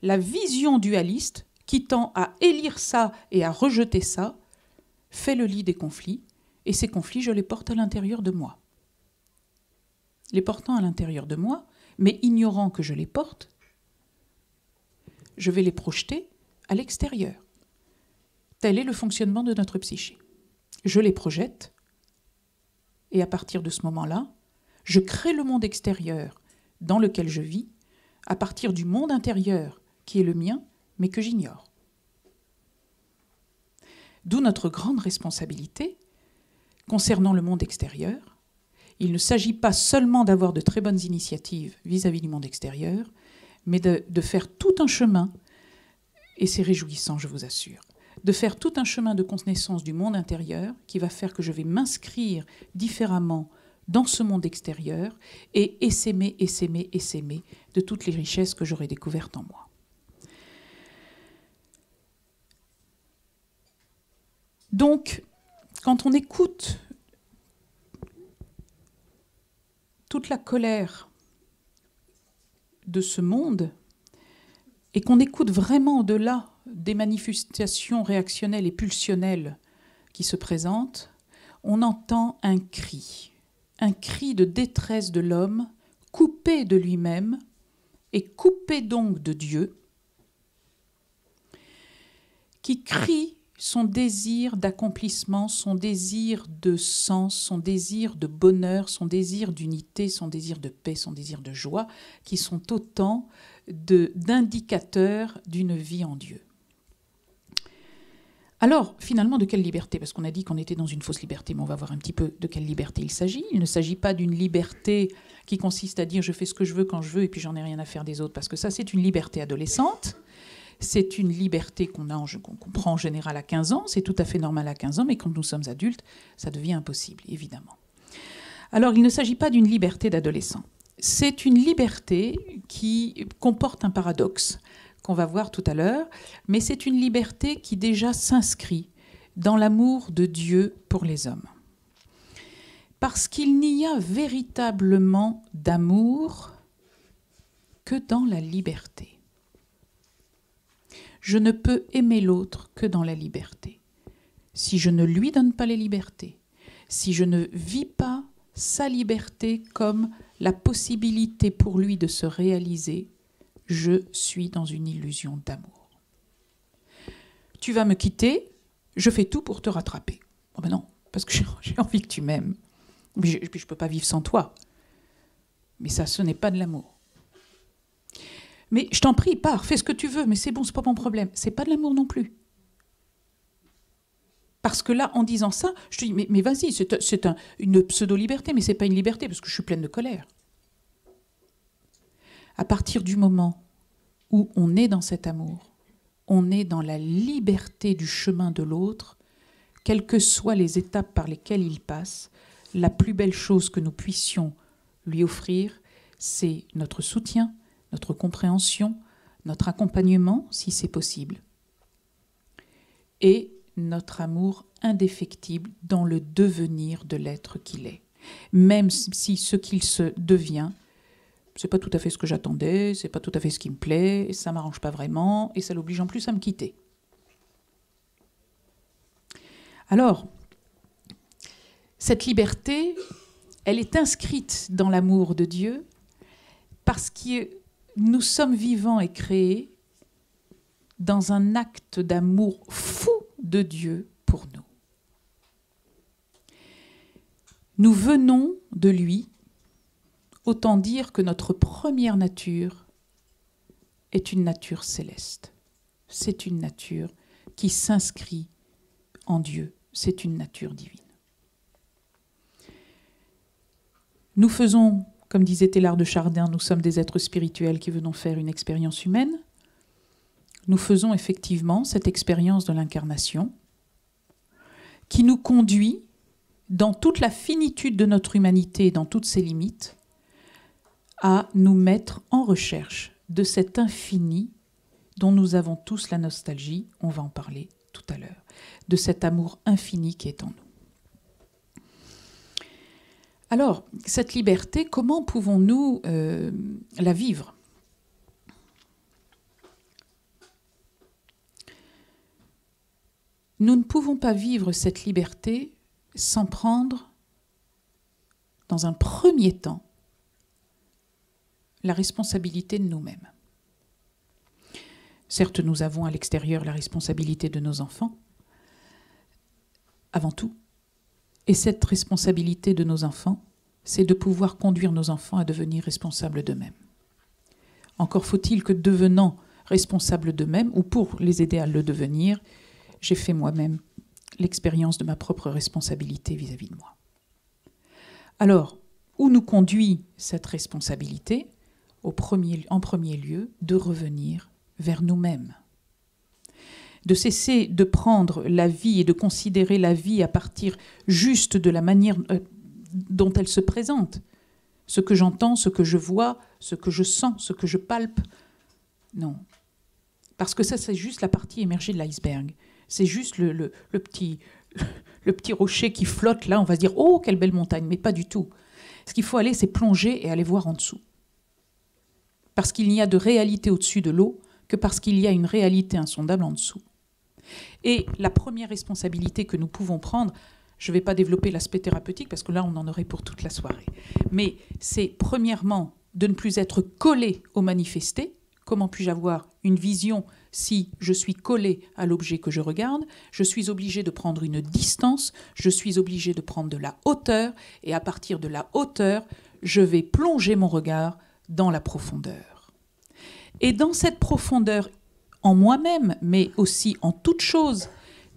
la vision dualiste, qui tend à élire ça et à rejeter ça, fait le lit des conflits, et ces conflits, je les porte à l'intérieur de moi. Les portant à l'intérieur de moi, mais ignorant que je les porte, je vais les projeter à l'extérieur. Tel est le fonctionnement de notre psyché. Je les projette, et à partir de ce moment-là, je crée le monde extérieur dans lequel je vis, à partir du monde intérieur qui est le mien, mais que j'ignore. D'où notre grande responsabilité concernant le monde extérieur. Il ne s'agit pas seulement d'avoir de très bonnes initiatives vis-à-vis du monde extérieur, mais de faire tout un chemin, et c'est réjouissant, je vous assure, de faire tout un chemin de connaissance du monde intérieur qui va faire que je vais m'inscrire différemment dans ce monde extérieur et essaimer de toutes les richesses que j'aurai découvertes en moi. Donc, quand on écoute toute la colère de ce monde et qu'on écoute vraiment au-delà des manifestations réactionnelles et pulsionnelles qui se présentent, on entend un cri de détresse de l'homme, coupé de lui-même et coupé donc de Dieu, qui crie son désir d'accomplissement, son désir de sens, son désir de bonheur, son désir d'unité, son désir de paix, son désir de joie, qui sont autant d'indicateurs d'une vie en Dieu. Alors, finalement, de quelle liberté? Parce qu'on a dit qu'on était dans une fausse liberté, mais on va voir un petit peu de quelle liberté il s'agit. Il ne s'agit pas d'une liberté qui consiste à dire je fais ce que je veux quand je veux et puis j'en ai rien à faire des autres, parce que ça, c'est une liberté adolescente. C'est une liberté qu'on prend en général à 15 ans, c'est tout à fait normal à 15 ans, mais quand nous sommes adultes, ça devient impossible, évidemment. Alors, il ne s'agit pas d'une liberté d'adolescent. C'est une liberté qui comporte un paradoxe qu'on va voir tout à l'heure, mais c'est une liberté qui déjà s'inscrit dans l'amour de Dieu pour les hommes. Parce qu'il n'y a véritablement d'amour que dans la liberté. Je ne peux aimer l'autre que dans la liberté. Si je ne lui donne pas les libertés, si je ne vis pas sa liberté comme la possibilité pour lui de se réaliser, je suis dans une illusion d'amour. Tu vas me quitter, je fais tout pour te rattraper. Oh ben non, parce que j'ai envie que tu m'aimes. Mais je ne peux pas vivre sans toi. Mais ça, ce n'est pas de l'amour. Mais je t'en prie, pars, fais ce que tu veux, mais c'est bon, c'est pas mon problème. C'est pas de l'amour non plus. Parce que là, en disant ça, je te dis, mais vas-y, c'est une pseudo-liberté, mais c'est pas une liberté, parce que je suis pleine de colère. À partir du moment où on est dans cet amour, on est dans la liberté du chemin de l'autre, quelles que soient les étapes par lesquelles il passe, la plus belle chose que nous puissions lui offrir, c'est notre soutien, notre compréhension, notre accompagnement, si c'est possible, et notre amour indéfectible dans le devenir de l'être qu'il est. Même si ce qu'il se devient, c'est pas tout à fait ce que j'attendais, c'est pas tout à fait ce qui me plaît, ça m'arrange pas vraiment, et ça l'oblige en plus à me quitter. Alors, cette liberté, elle est inscrite dans l'amour de Dieu parce que nous sommes vivants et créés dans un acte d'amour fou de Dieu pour nous. Nous venons de lui, autant dire que notre première nature est une nature céleste. C'est une nature qui s'inscrit en Dieu. C'est une nature divine. Nous faisons, comme disait Teilhard de Chardin, nous sommes des êtres spirituels qui venons faire une expérience humaine. Nous faisons effectivement cette expérience de l'incarnation qui nous conduit dans toute la finitude de notre humanité, dans toutes ses limites, à nous mettre en recherche de cet infini dont nous avons tous la nostalgie, on va en parler tout à l'heure, de cet amour infini qui est en nous. Alors, cette liberté, comment pouvons-nous la vivre ? Nous ne pouvons pas vivre cette liberté sans prendre, dans un premier temps, la responsabilité de nous-mêmes. Certes, nous avons à l'extérieur la responsabilité de nos enfants, avant tout. Et cette responsabilité de nos enfants, c'est de pouvoir conduire nos enfants à devenir responsables d'eux-mêmes. Encore faut-il que devenant responsables d'eux-mêmes, ou pour les aider à le devenir, j'ai fait moi-même l'expérience de ma propre responsabilité vis-à-vis de moi. Alors, où nous conduit cette responsabilité ? En premier lieu, de revenir vers nous-mêmes. De cesser de prendre la vie et de considérer la vie à partir juste de la manière dont elle se présente. Ce que j'entends, ce que je vois, ce que je sens, ce que je palpe. Non. Parce que ça, c'est juste la partie émergée de l'iceberg. C'est juste le petit rocher qui flotte là, on va se dire « Oh, quelle belle montagne !» Mais pas du tout. Ce qu'il faut aller, c'est plonger et aller voir en dessous. Parce qu'il n'y a de réalité au-dessus de l'eau que parce qu'il y a une réalité insondable en dessous. Et la première responsabilité que nous pouvons prendre, je ne vais pas développer l'aspect thérapeutique parce que là, on en aurait pour toute la soirée, mais c'est premièrement de ne plus être collé au manifesté. Comment puis-je avoir une vision si je suis collé à l'objet que je regarde ? Je suis obligé de prendre une distance, je suis obligé de prendre de la hauteur, et à partir de la hauteur, je vais plonger mon regard dans la profondeur. Et dans cette profondeur, en moi-même, mais aussi en toute chose,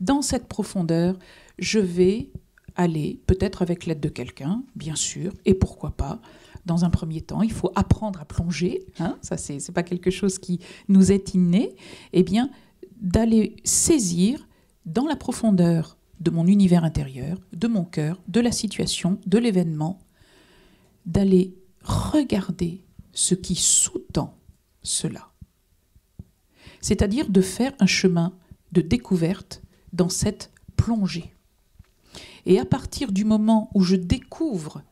dans cette profondeur, je vais aller, peut-être avec l'aide de quelqu'un, bien sûr, et pourquoi pas, dans un premier temps, il faut apprendre à plonger, hein, ça c'est pas quelque chose qui nous est inné, eh bien, d'aller saisir dans la profondeur de mon univers intérieur, de mon cœur, de la situation, de l'événement, d'aller regarder ce qui sous-tend cela. C'est-à-dire de faire un chemin de découverte dans cette plongée. Et à partir du moment où je découvre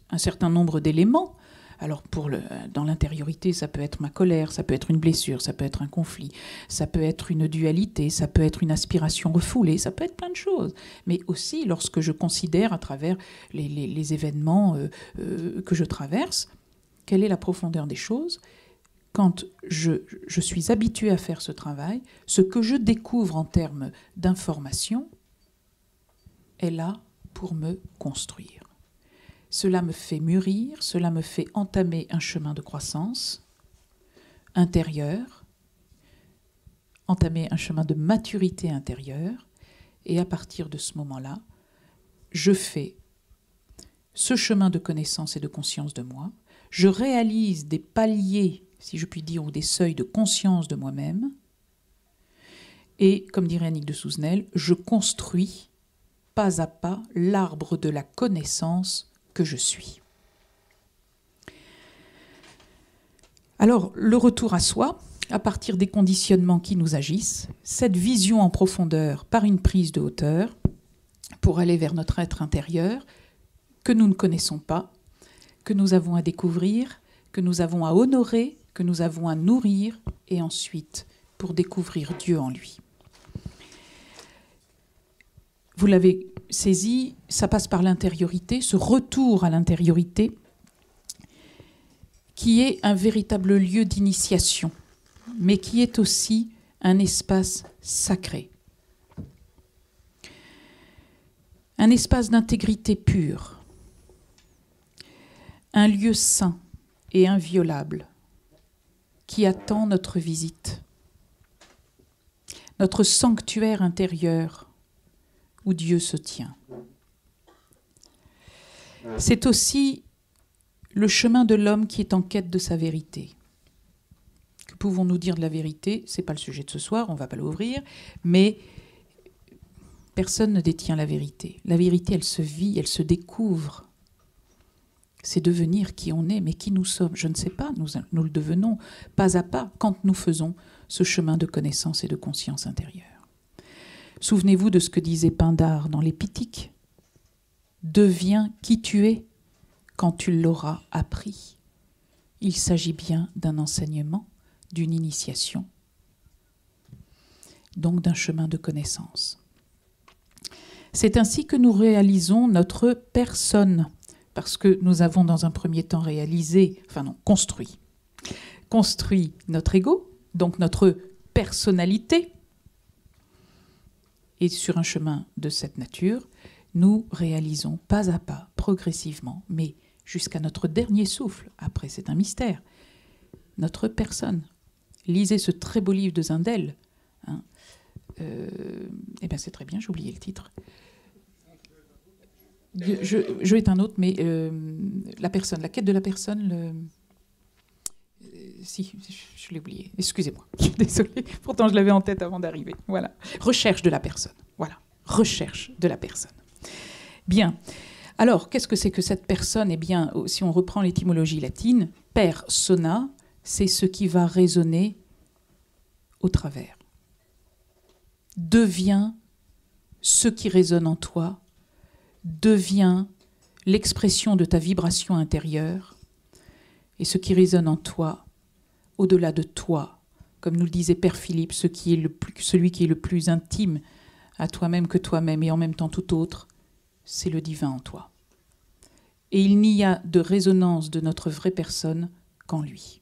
un certain nombre d'éléments, alors dans l'intériorité, ça peut être ma colère, ça peut être une blessure, ça peut être un conflit, ça peut être une dualité, ça peut être une aspiration refoulée, ça peut être plein de choses. Mais aussi lorsque je considère à travers les événements que je traverse, quelle est la profondeur des choses. Quand je suis habituée à faire ce travail, ce que je découvre en termes d'information est là pour me construire. Cela me fait mûrir, cela me fait entamer un chemin de croissance intérieure, entamer un chemin de maturité intérieure, et à partir de ce moment-là, je fais ce chemin de connaissance et de conscience de moi, je réalise des paliers, si je puis dire, ou des seuils de conscience de moi-même, et, comme dirait Annick de Souzenel, je construis pas à pas l'arbre de la connaissance que je suis. Alors, le retour à soi, à partir des conditionnements qui nous agissent, cette vision en profondeur par une prise de hauteur, pour aller vers notre être intérieur, que nous ne connaissons pas, que nous avons à découvrir, que nous avons à honorer, que nous avons à nourrir, et ensuite pour découvrir Dieu en lui. Vous l'avez saisi, ça passe par l'intériorité, ce retour à l'intériorité, qui est un véritable lieu d'initiation, mais qui est aussi un espace sacré. Un espace d'intégrité pure, un lieu saint et inviolable qui attend notre visite, notre sanctuaire intérieur où Dieu se tient. C'est aussi le chemin de l'homme qui est en quête de sa vérité. Que pouvons-nous dire de la vérité? Ce n'est pas le sujet de ce soir, on ne va pas l'ouvrir, mais personne ne détient la vérité. La vérité, elle se vit, elle se découvre. C'est devenir qui on est, mais qui nous sommes. Je ne sais pas, nous le devenons pas à pas quand nous faisons ce chemin de connaissance et de conscience intérieure. Souvenez-vous de ce que disait Pindare dans les Pythiques. Deviens qui tu es quand tu l'auras appris. Il s'agit bien d'un enseignement, d'une initiation, donc d'un chemin de connaissance. C'est ainsi que nous réalisons notre personne, parce que nous avons dans un premier temps construit notre ego, donc notre personnalité. Et sur un chemin de cette nature, nous réalisons pas à pas, progressivement, mais jusqu'à notre dernier souffle, après c'est un mystère, notre personne. Lisez ce très beau livre de Zindel. Hein. Eh bien c'est très bien, j'ai oublié le titre. Je est un autre, mais la personne, la quête de la personne, si, je l'ai oublié. Excusez-moi, je suis désolée. Pourtant, je l'avais en tête avant d'arriver. Voilà. Recherche de la personne. Voilà. Recherche de la personne. Bien. Alors, qu'est-ce que c'est que cette personne? Eh bien, si on reprend l'étymologie latine, persona, c'est ce qui va résonner au travers. Deviens ce qui résonne en toi, deviens l'expression de ta vibration intérieure, et ce qui résonne en toi, au-delà de toi, comme nous le disait Père Philippe, celui qui est le plus intime à toi-même que toi-même, et en même temps tout autre, c'est le divin en toi. Et il n'y a de résonance de notre vraie personne qu'en lui.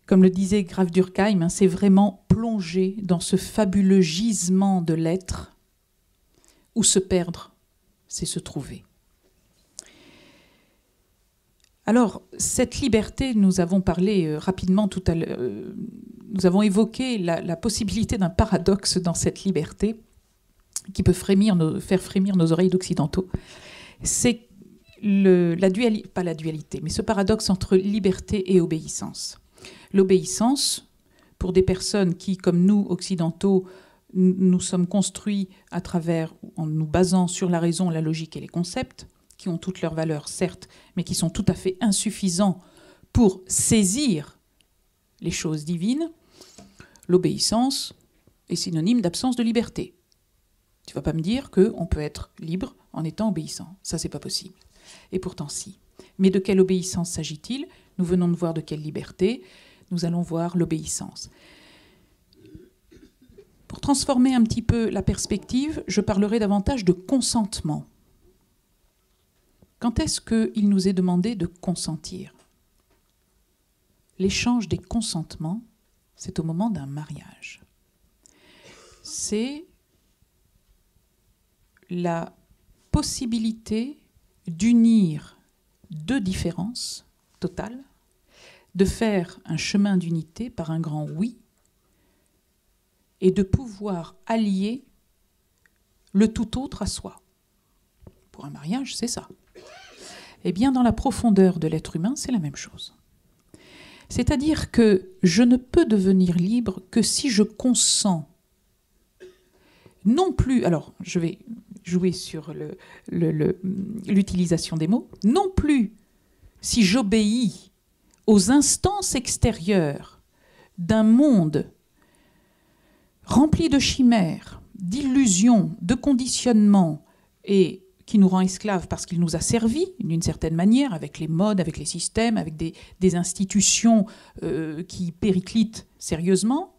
Comme le disait Graf Durkheim, c'est vraiment plonger dans ce fabuleux gisement de l'être, où se perdre, c'est se trouver. Alors, cette liberté, nous avons parlé rapidement tout à l'heure, nous avons évoqué la possibilité d'un paradoxe dans cette liberté. qui peut faire frémir nos oreilles d'occidentaux, c'est pas la dualité, mais ce paradoxe entre liberté et obéissance. L'obéissance, pour des personnes qui, comme nous, occidentaux, nous sommes construits en nous basant sur la raison, la logique et les concepts, qui ont toutes leurs valeurs, certes, mais qui sont tout à fait insuffisants pour saisir les choses divines, l'obéissance est synonyme d'absence de liberté. Tu ne vas pas me dire qu'on peut être libre en étant obéissant. Ça, c'est pas possible. Et pourtant, si. Mais de quelle obéissance s'agit-il? Nous venons de voir de quelle liberté. Nous allons voir l'obéissance. Pour transformer un petit peu la perspective, je parlerai davantage de consentement. Quand est-ce qu'il nous est demandé de consentir? L'échange des consentements, c'est au moment d'un mariage. C'est la possibilité d'unir deux différences totales, de faire un chemin d'unité par un grand oui, et de pouvoir allier le tout autre à soi. Pour un mariage, c'est ça. Eh bien, dans la profondeur de l'être humain, c'est la même chose. C'est-à-dire que je ne peux devenir libre que si je consens. Non plus, alors je vais jouer sur l'utilisation des mots, non plus si j'obéis aux instances extérieures d'un monde rempli de chimères, d'illusions, de conditionnements et qui nous rend esclaves parce qu'il nous a servi d'une certaine manière, avec les modes, avec les systèmes, avec des institutions qui périclitent sérieusement.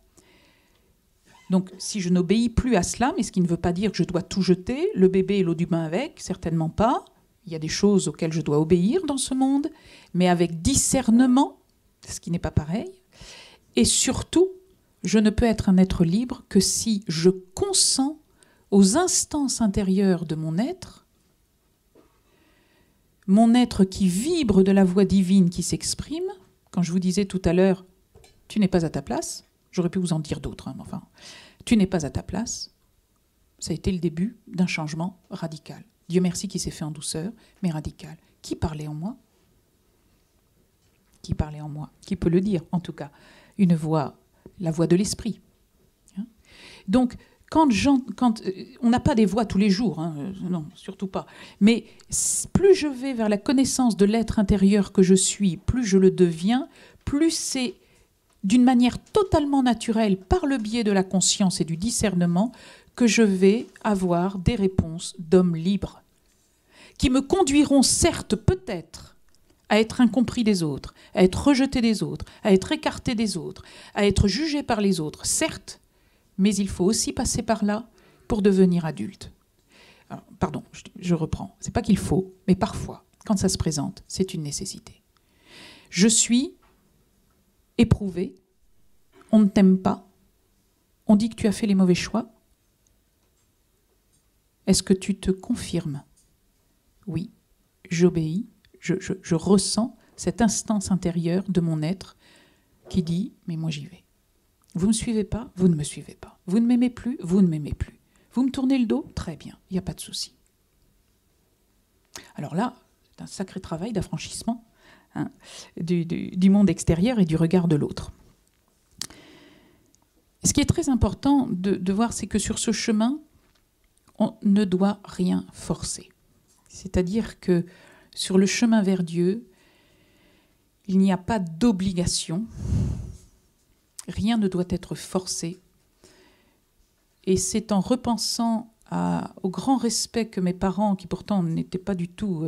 Donc si je n'obéis plus à cela, mais ce qui ne veut pas dire que je dois tout jeter, le bébé et l'eau du bain avec, certainement pas. Il y a des choses auxquelles je dois obéir dans ce monde, mais avec discernement, ce qui n'est pas pareil. Et surtout, je ne peux être un être libre que si je consens aux instances intérieures de mon être qui vibre de la voix divine qui s'exprime. Quand je vous disais tout à l'heure, tu n'es pas à ta place, j'aurais pu vous en dire d'autres, hein, mais enfin, tu n'es pas à ta place, ça a été le début d'un changement radical. Dieu merci qui s'est fait en douceur, mais radical. Qui parlait en moi? Qui parlait en moi? Qui peut le dire, en tout cas? Une voix, la voix de l'esprit. Hein? Donc, quand on n'a pas des voix tous les jours, hein, non, surtout pas. Mais plus je vais vers la connaissance de l'être intérieur que je suis, plus je le deviens, plus c'est d'une manière totalement naturelle, par le biais de la conscience et du discernement, que je vais avoir des réponses d'hommes libres, qui me conduiront certes peut-être à être incompris des autres, à être rejeté des autres, à être écarté des autres, à être jugé par les autres, certes, mais il faut aussi passer par là pour devenir adulte. Alors, pardon, je reprends. C'est pas qu'il faut, mais parfois, quand ça se présente, c'est une nécessité. Je suis éprouvé, on ne t'aime pas, on dit que tu as fait les mauvais choix. Est-ce que tu te confirmes? Oui, j'obéis, je ressens cette instance intérieure de mon être qui dit « mais moi j'y vais ». Vous ne me suivez pas? Vous ne me suivez pas. Vous ne m'aimez plus? Vous ne m'aimez plus. Vous me tournez le dos? Très bien, il n'y a pas de souci. Alors là, c'est un sacré travail d'affranchissement hein, du monde extérieur et du regard de l'autre. Ce qui est très important de voir, c'est que sur ce chemin, on ne doit rien forcer. C'est-à-dire que sur le chemin vers Dieu, il n'y a pas d'obligation. Rien ne doit être forcé. Et c'est en repensant au grand respect que mes parents, qui pourtant n'étaient pas du tout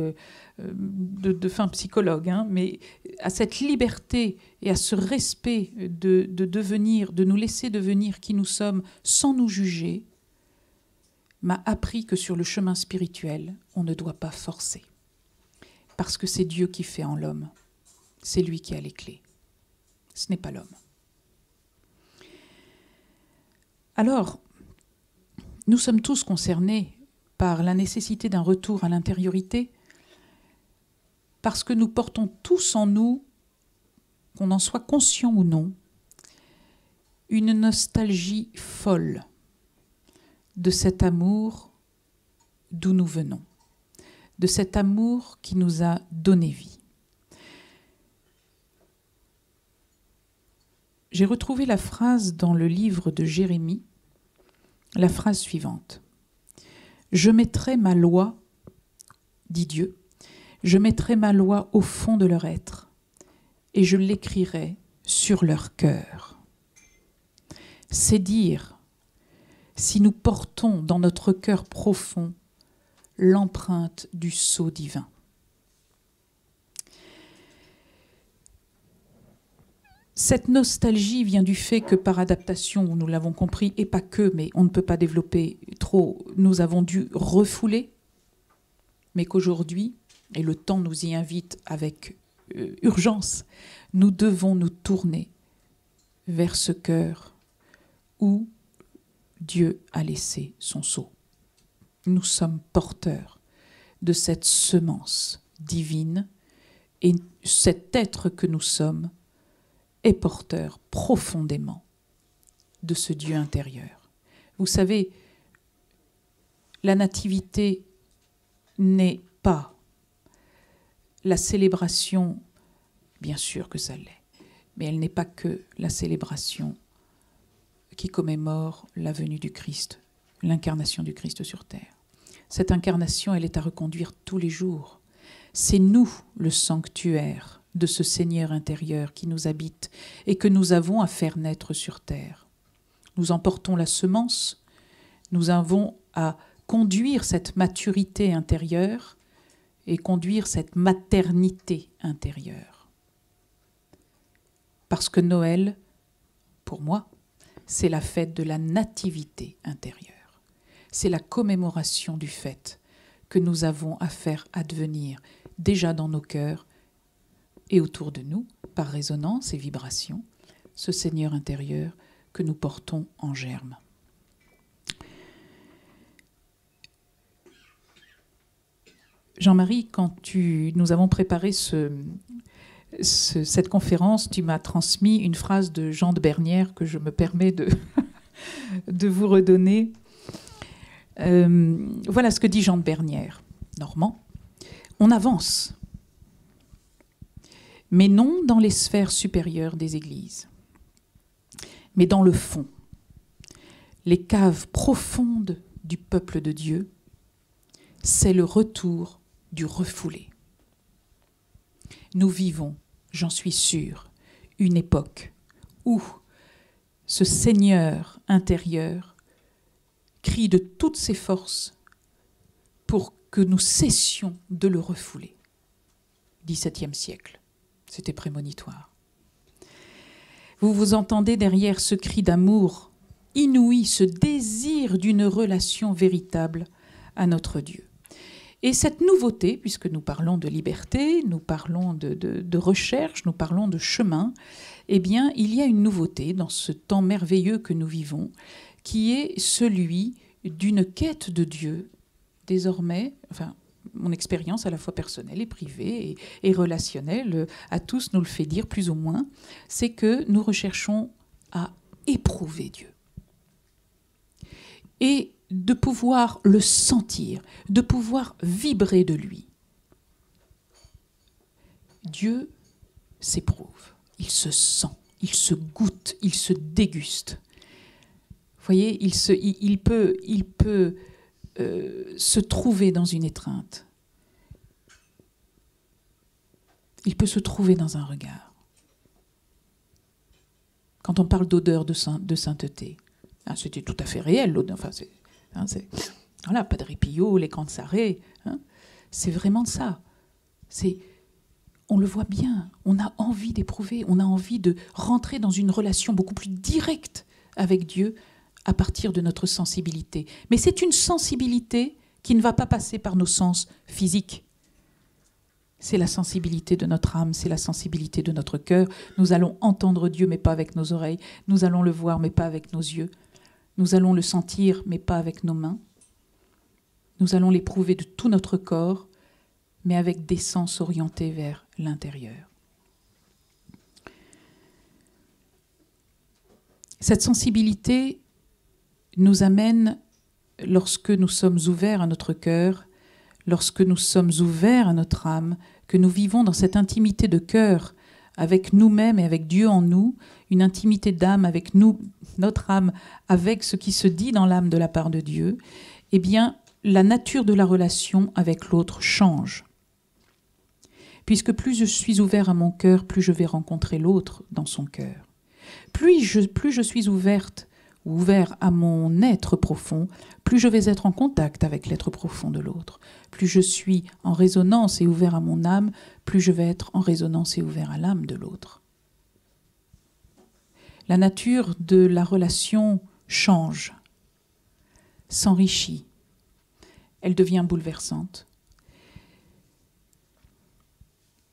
de fin psychologue, hein, mais à cette liberté et à ce respect de devenir, de nous laisser devenir qui nous sommes sans nous juger, m'a appris que sur le chemin spirituel, on ne doit pas forcer. Parce que c'est Dieu qui fait en l'homme. C'est lui qui a les clés. Ce n'est pas l'homme. Alors, nous sommes tous concernés par la nécessité d'un retour à l'intériorité, parce que nous portons tous en nous, qu'on en soit conscient ou non, une nostalgie folle de cet amour d'où nous venons, de cet amour qui nous a donné vie. J'ai retrouvé la phrase dans le livre de Jérémie, la phrase suivante. « Je mettrai ma loi, dit Dieu, je mettrai ma loi au fond de leur être et je l'écrirai sur leur cœur. » C'est dire si nous portons dans notre cœur profond l'empreinte du sceau divin. Cette nostalgie vient du fait que par adaptation, nous l'avons compris, et pas que, mais on ne peut pas développer trop, nous avons dû refouler, mais qu'aujourd'hui, et le temps nous y invite avec urgence, nous devons nous tourner vers ce cœur où Dieu a laissé son sceau. Nous sommes porteurs de cette semence divine et cet être que nous sommes est porteur profondément de ce Dieu intérieur. Vous savez, la nativité n'est pas la célébration, bien sûr que ça l'est, mais elle n'est pas que la célébration qui commémore la venue du Christ, l'incarnation du Christ sur terre. Cette incarnation, elle est à reconduire tous les jours. C'est nous, le sanctuaire de ce Seigneur intérieur qui nous habite et que nous avons à faire naître sur terre. Nous emportons la semence, nous avons à conduire cette maturité intérieure et conduire cette maternité intérieure. Parce que Noël, pour moi, c'est la fête de la nativité intérieure. C'est la commémoration du fait que nous avons à faire advenir déjà dans nos cœurs et autour de nous, par résonance et vibration, ce Seigneur intérieur que nous portons en germe. Jean-Marie, quand nous avons préparé cette conférence, tu m'as transmis une phrase de Jean de Bernières que je me permets de vous redonner. Voilà ce que dit Jean de Bernières, normand. On avance, mais non dans les sphères supérieures des églises, mais dans le fond, les caves profondes du peuple de Dieu, c'est le retour du refoulé. Nous vivons, j'en suis sûre, une époque où ce Seigneur intérieur crie de toutes ses forces pour que nous cessions de le refouler. XVIIe siècle. C'était prémonitoire. Vous vous entendez derrière ce cri d'amour inouï, ce désir d'une relation véritable à notre Dieu. Et cette nouveauté, puisque nous parlons de liberté, nous parlons de recherche, nous parlons de chemin, eh bien, il y a une nouveauté dans ce temps merveilleux que nous vivons, qui est celui d'une quête de Dieu, désormais, enfin, mon expérience à la fois personnelle et privée et relationnelle, à tous nous le fait dire plus ou moins, c'est que nous recherchons à éprouver Dieu. Et de pouvoir le sentir, de pouvoir vibrer de lui. Dieu s'éprouve, il se sent, il se goûte, il se déguste. Vous voyez, il peut se trouver dans une étreinte. Il peut se trouver dans un regard. Quand on parle d'odeur de sainteté, c'était tout à fait réel, l'odeur. Enfin, voilà, Padre Pio, les Cansaré, c'est vraiment ça. On le voit bien, on a envie d'éprouver, on a envie de rentrer dans une relation beaucoup plus directe avec Dieu à partir de notre sensibilité. Mais c'est une sensibilité qui ne va pas passer par nos sens physiques. C'est la sensibilité de notre âme, c'est la sensibilité de notre cœur. Nous allons entendre Dieu, mais pas avec nos oreilles. Nous allons le voir, mais pas avec nos yeux. Nous allons le sentir, mais pas avec nos mains. Nous allons l'éprouver de tout notre corps, mais avec des sens orientés vers l'intérieur. Cette sensibilité nous amène lorsque nous sommes ouverts à notre cœur, lorsque nous sommes ouverts à notre âme, que nous vivons dans cette intimité de cœur avec nous-mêmes et avec Dieu en nous, une intimité d'âme avec nous, notre âme, avec ce qui se dit dans l'âme de la part de Dieu, eh bien, la nature de la relation avec l'autre change. Puisque plus je suis ouvert à mon cœur, plus je vais rencontrer l'autre dans son cœur. Plus je suis ouverte ou ouvert à mon être profond, plus je vais être en contact avec l'être profond de l'autre. Plus je suis en résonance et ouvert à mon âme, plus je vais être en résonance et ouvert à l'âme de l'autre. La nature de la relation change, s'enrichit, elle devient bouleversante.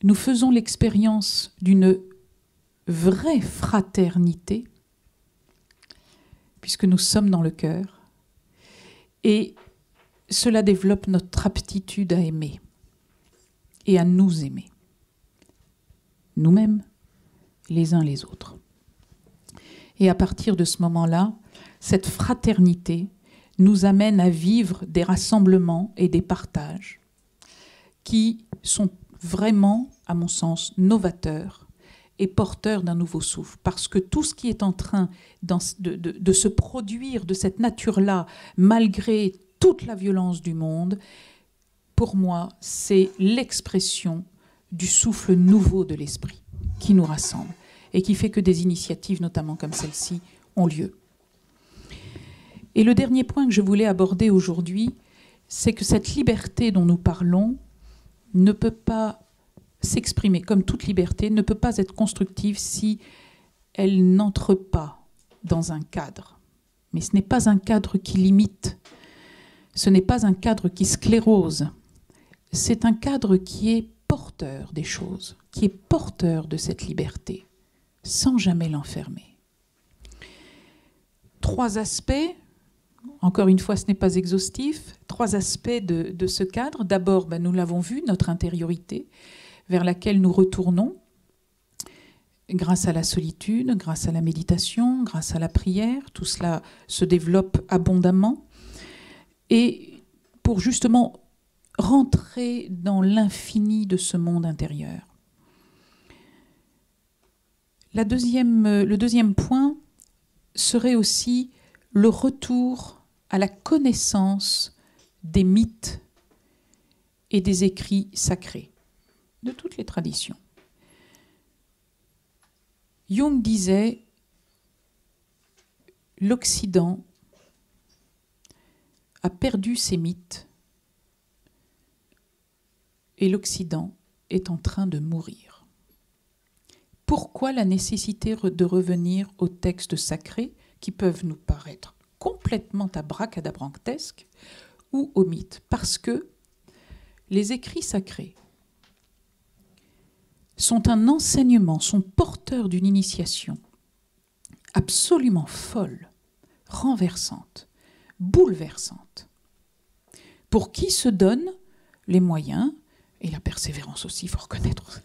Nous faisons l'expérience d'une vraie fraternité, puisque nous sommes dans le cœur, et cela développe notre aptitude à aimer et à nous aimer, nous-mêmes, les uns les autres. Et à partir de ce moment-là, cette fraternité nous amène à vivre des rassemblements et des partages qui sont vraiment, à mon sens, novateurs et porteurs d'un nouveau souffle. Parce que tout ce qui est en train de se produire de cette nature-là, malgré toute la violence du monde, pour moi, c'est l'expression du souffle nouveau de l'esprit qui nous rassemble et qui fait que des initiatives, notamment comme celle-ci, ont lieu. Et le dernier point que je voulais aborder aujourd'hui, c'est que cette liberté dont nous parlons ne peut pas s'exprimer, comme toute liberté, ne peut pas être constructive si elle n'entre pas dans un cadre. Mais ce n'est pas un cadre qui limite, ce n'est pas un cadre qui sclérose, c'est un cadre qui est porteur des choses, qui est porteur de cette liberté, sans jamais l'enfermer. 3 aspects, encore une fois ce n'est pas exhaustif, 3 aspects de ce cadre. D'abord, nous l'avons vu, notre intériorité, vers laquelle nous retournons, grâce à la solitude, grâce à la méditation, grâce à la prière, tout cela se développe abondamment. Et pour justement rentrer dans l'infini de ce monde intérieur. Le deuxième point serait aussi le retour à la connaissance des mythes et des écrits sacrés de toutes les traditions. Jung disait « L'Occident a perdu ses mythes et l'Occident est en train de mourir. » Pourquoi la nécessité de revenir aux textes sacrés qui peuvent nous paraître complètement abracadabrantesques ou aux mythes? Parce que les écrits sacrés sont un enseignement, sont porteurs d'une initiation absolument folle, renversante, bouleversante, pour qui se donne les moyens, et la persévérance aussi, il faut reconnaître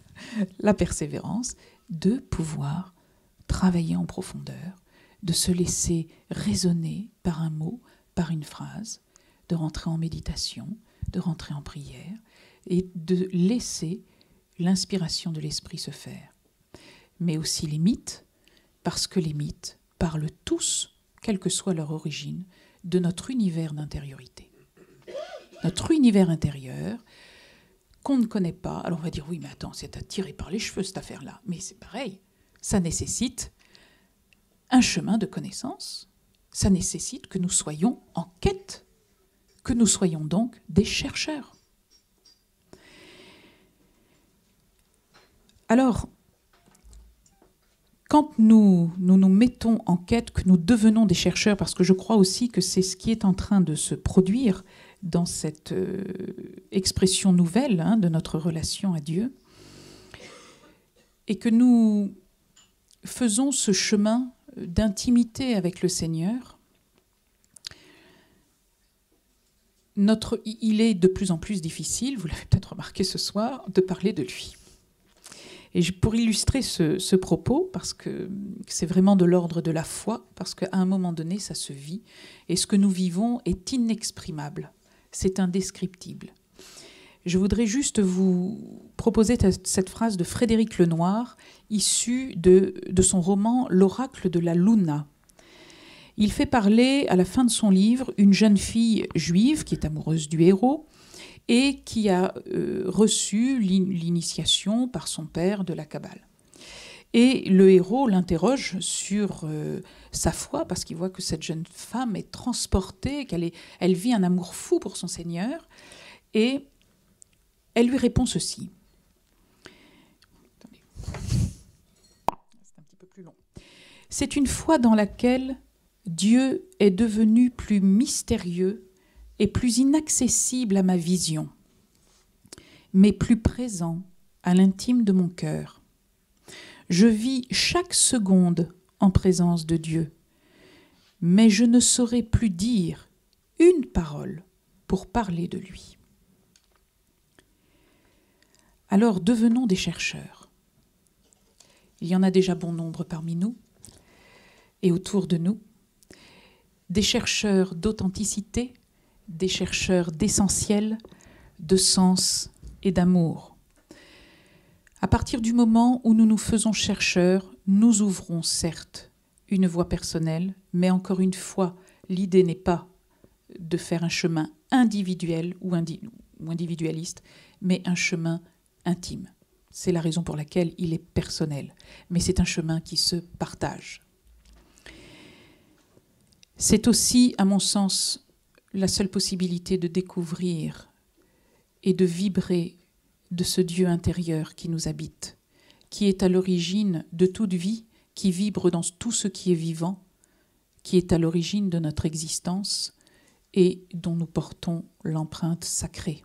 la persévérance, de pouvoir travailler en profondeur, de se laisser résonner par un mot, par une phrase, de rentrer en méditation, de rentrer en prière, et de laisser l'inspiration de l'esprit se faire. Mais aussi les mythes, parce que les mythes parlent tous, quelle que soit leur origine, de notre univers d'intériorité. Notre univers intérieur, qu'on ne connaît pas. Alors on va dire, oui, mais attends, c'est à tirer par les cheveux cette affaire-là. Mais c'est pareil, ça nécessite un chemin de connaissance, ça nécessite que nous soyons en quête, que nous soyons donc des chercheurs. Alors, quand nous mettons en quête, que nous devenons des chercheurs, parce que je crois aussi que c'est ce qui est en train de se produire dans cette expression nouvelle de notre relation à Dieu, et que nous faisons ce chemin d'intimité avec le Seigneur, il est de plus en plus difficile, vous l'avez peut-être remarqué ce soir, de parler de lui. Et pour illustrer ce propos, parce que c'est vraiment de l'ordre de la foi, parce qu'à un moment donné, ça se vit, et ce que nous vivons est inexprimable, c'est indescriptible. Je voudrais juste vous proposer cette phrase de Frédéric Lenoir, issue de son roman « L'oracle de la Luna ». Il fait parler, à la fin de son livre, une jeune fille juive qui est amoureuse du héros et qui a reçu l'initiation par son père de la Kabbale. Et le héros l'interroge sur sa foi, parce qu'il voit que cette jeune femme est transportée, elle vit un amour fou pour son Seigneur, et elle lui répond ceci. Attendez. C'est un petit peu plus long. C'est une foi dans laquelle Dieu est devenu plus mystérieux et plus inaccessible à ma vision, mais plus présent à l'intime de mon cœur. Je vis chaque seconde en présence de Dieu, mais je ne saurais plus dire une parole pour parler de lui. Alors devenons des chercheurs. Il y en a déjà bon nombre parmi nous et autour de nous, des chercheurs d'authenticité, des chercheurs d'essentiel, de sens et d'amour. À partir du moment où nous nous faisons chercheurs, nous ouvrons certes une voie personnelle, mais encore une fois, l'idée n'est pas de faire un chemin individuel ou individualiste, mais un chemin intime. C'est la raison pour laquelle il est personnel, mais c'est un chemin qui se partage. C'est aussi, à mon sens, la seule possibilité de découvrir et de vibrer de ce Dieu intérieur qui nous habite, qui est à l'origine de toute vie, qui vibre dans tout ce qui est vivant, qui est à l'origine de notre existence et dont nous portons l'empreinte sacrée.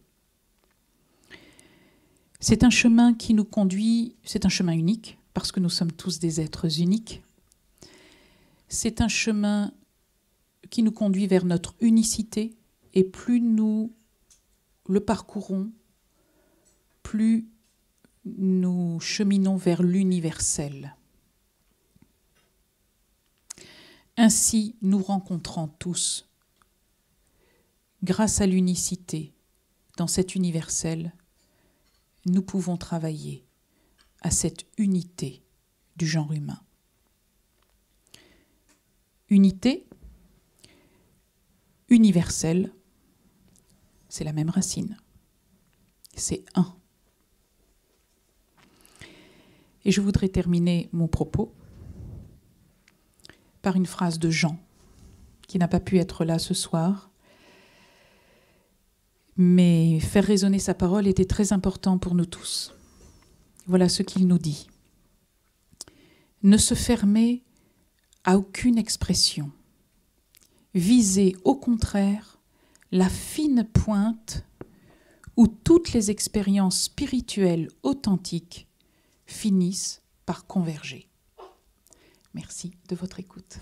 C'est un chemin qui nous conduit, c'est un chemin unique, parce que nous sommes tous des êtres uniques. C'est un chemin qui nous conduit vers notre unicité, et plus nous le parcourons, plus nous cheminons vers l'universel. Ainsi, nous rencontrant tous, grâce à l'unicité, dans cet universel, nous pouvons travailler à cette unité du genre humain. Unité, universelle, c'est la même racine. C'est un. Et je voudrais terminer mon propos par une phrase de Jean, qui n'a pas pu être là ce soir, mais faire résonner sa parole était très important pour nous tous. Voilà ce qu'il nous dit. Ne se fermez à aucune expression. Visez au contraire la fine pointe où toutes les expériences spirituelles authentiques finissent par converger. Merci de votre écoute.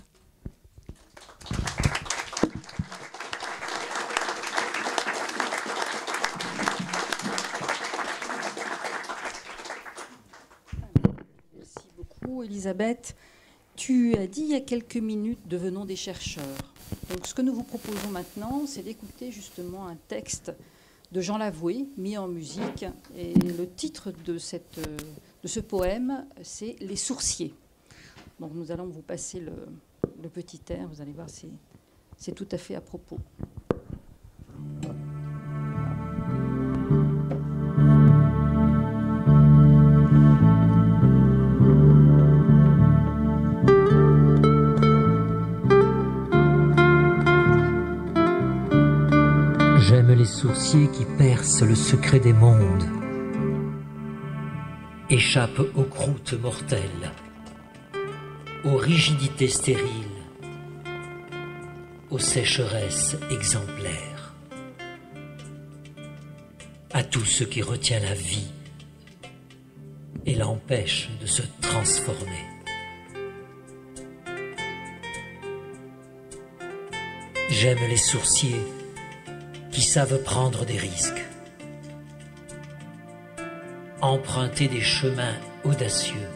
Merci beaucoup, Elisabeth. Tu as dit il y a quelques minutes, devenons des chercheurs. Donc, ce que nous vous proposons maintenant, c'est d'écouter justement un texte de Jean Lavoué, mis en musique. Et le titre de ce poème, c'est « Les sourciers ». Donc, nous allons vous passer le petit air. Vous allez voir, c'est tout à fait à propos. J'aime les sourciers qui percent le secret des mondes, échappent aux croûtes mortelles, aux rigidités stériles, aux sécheresses exemplaires, à tout ce qui retient la vie et l'empêche de se transformer. J'aime les sourciers qui savent prendre des risques, emprunter des chemins audacieux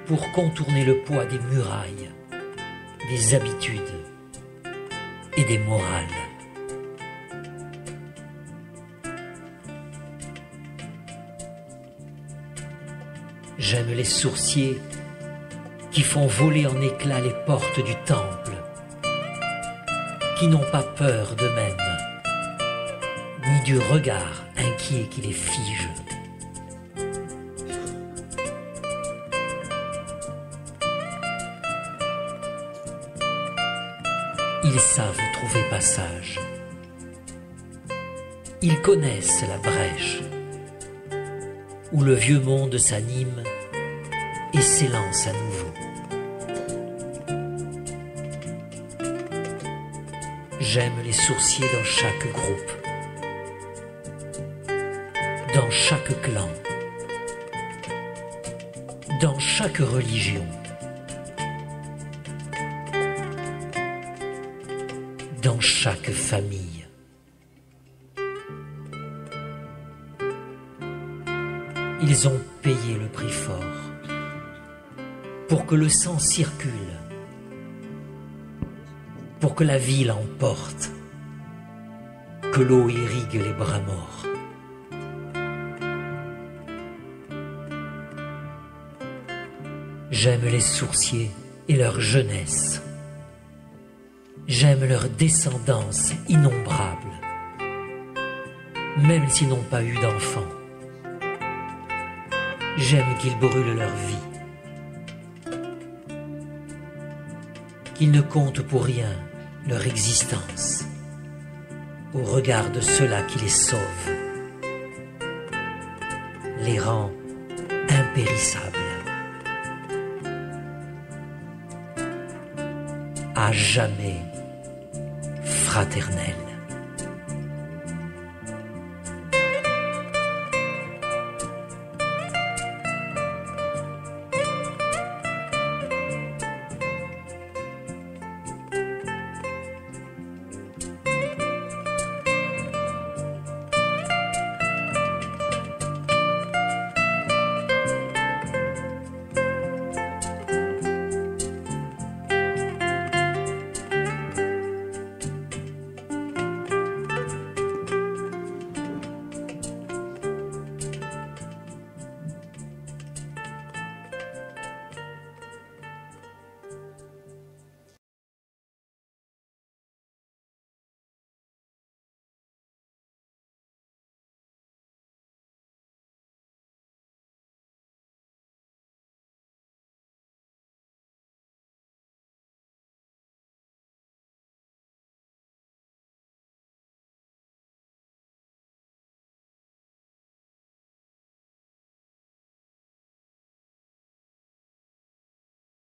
pour contourner le poids des murailles, des habitudes et des morales. J'aime les sourciers qui font voler en éclats les portes du temple, qui n'ont pas peur d'eux-mêmes, ni du regard inquiet qui les fige. Ils savent trouver passage. Ils connaissent la brèche où le vieux monde s'anime et s'élance à nouveau. J'aime les sourciers dans chaque groupe, dans chaque clan, dans chaque religion, dans chaque famille. Ils ont payé le prix fort pour que le sang circule, pour que la vie l'emporte, que l'eau irrigue les bras morts. J'aime les sourciers et leur jeunesse. J'aime leur descendance innombrable, même s'ils n'ont pas eu d'enfants. J'aime qu'ils brûlent leur vie, qu'ils ne comptent pour rien leur existence au regard de ceux-là qui les sauvent, les rend impérissables, à jamais fraternels.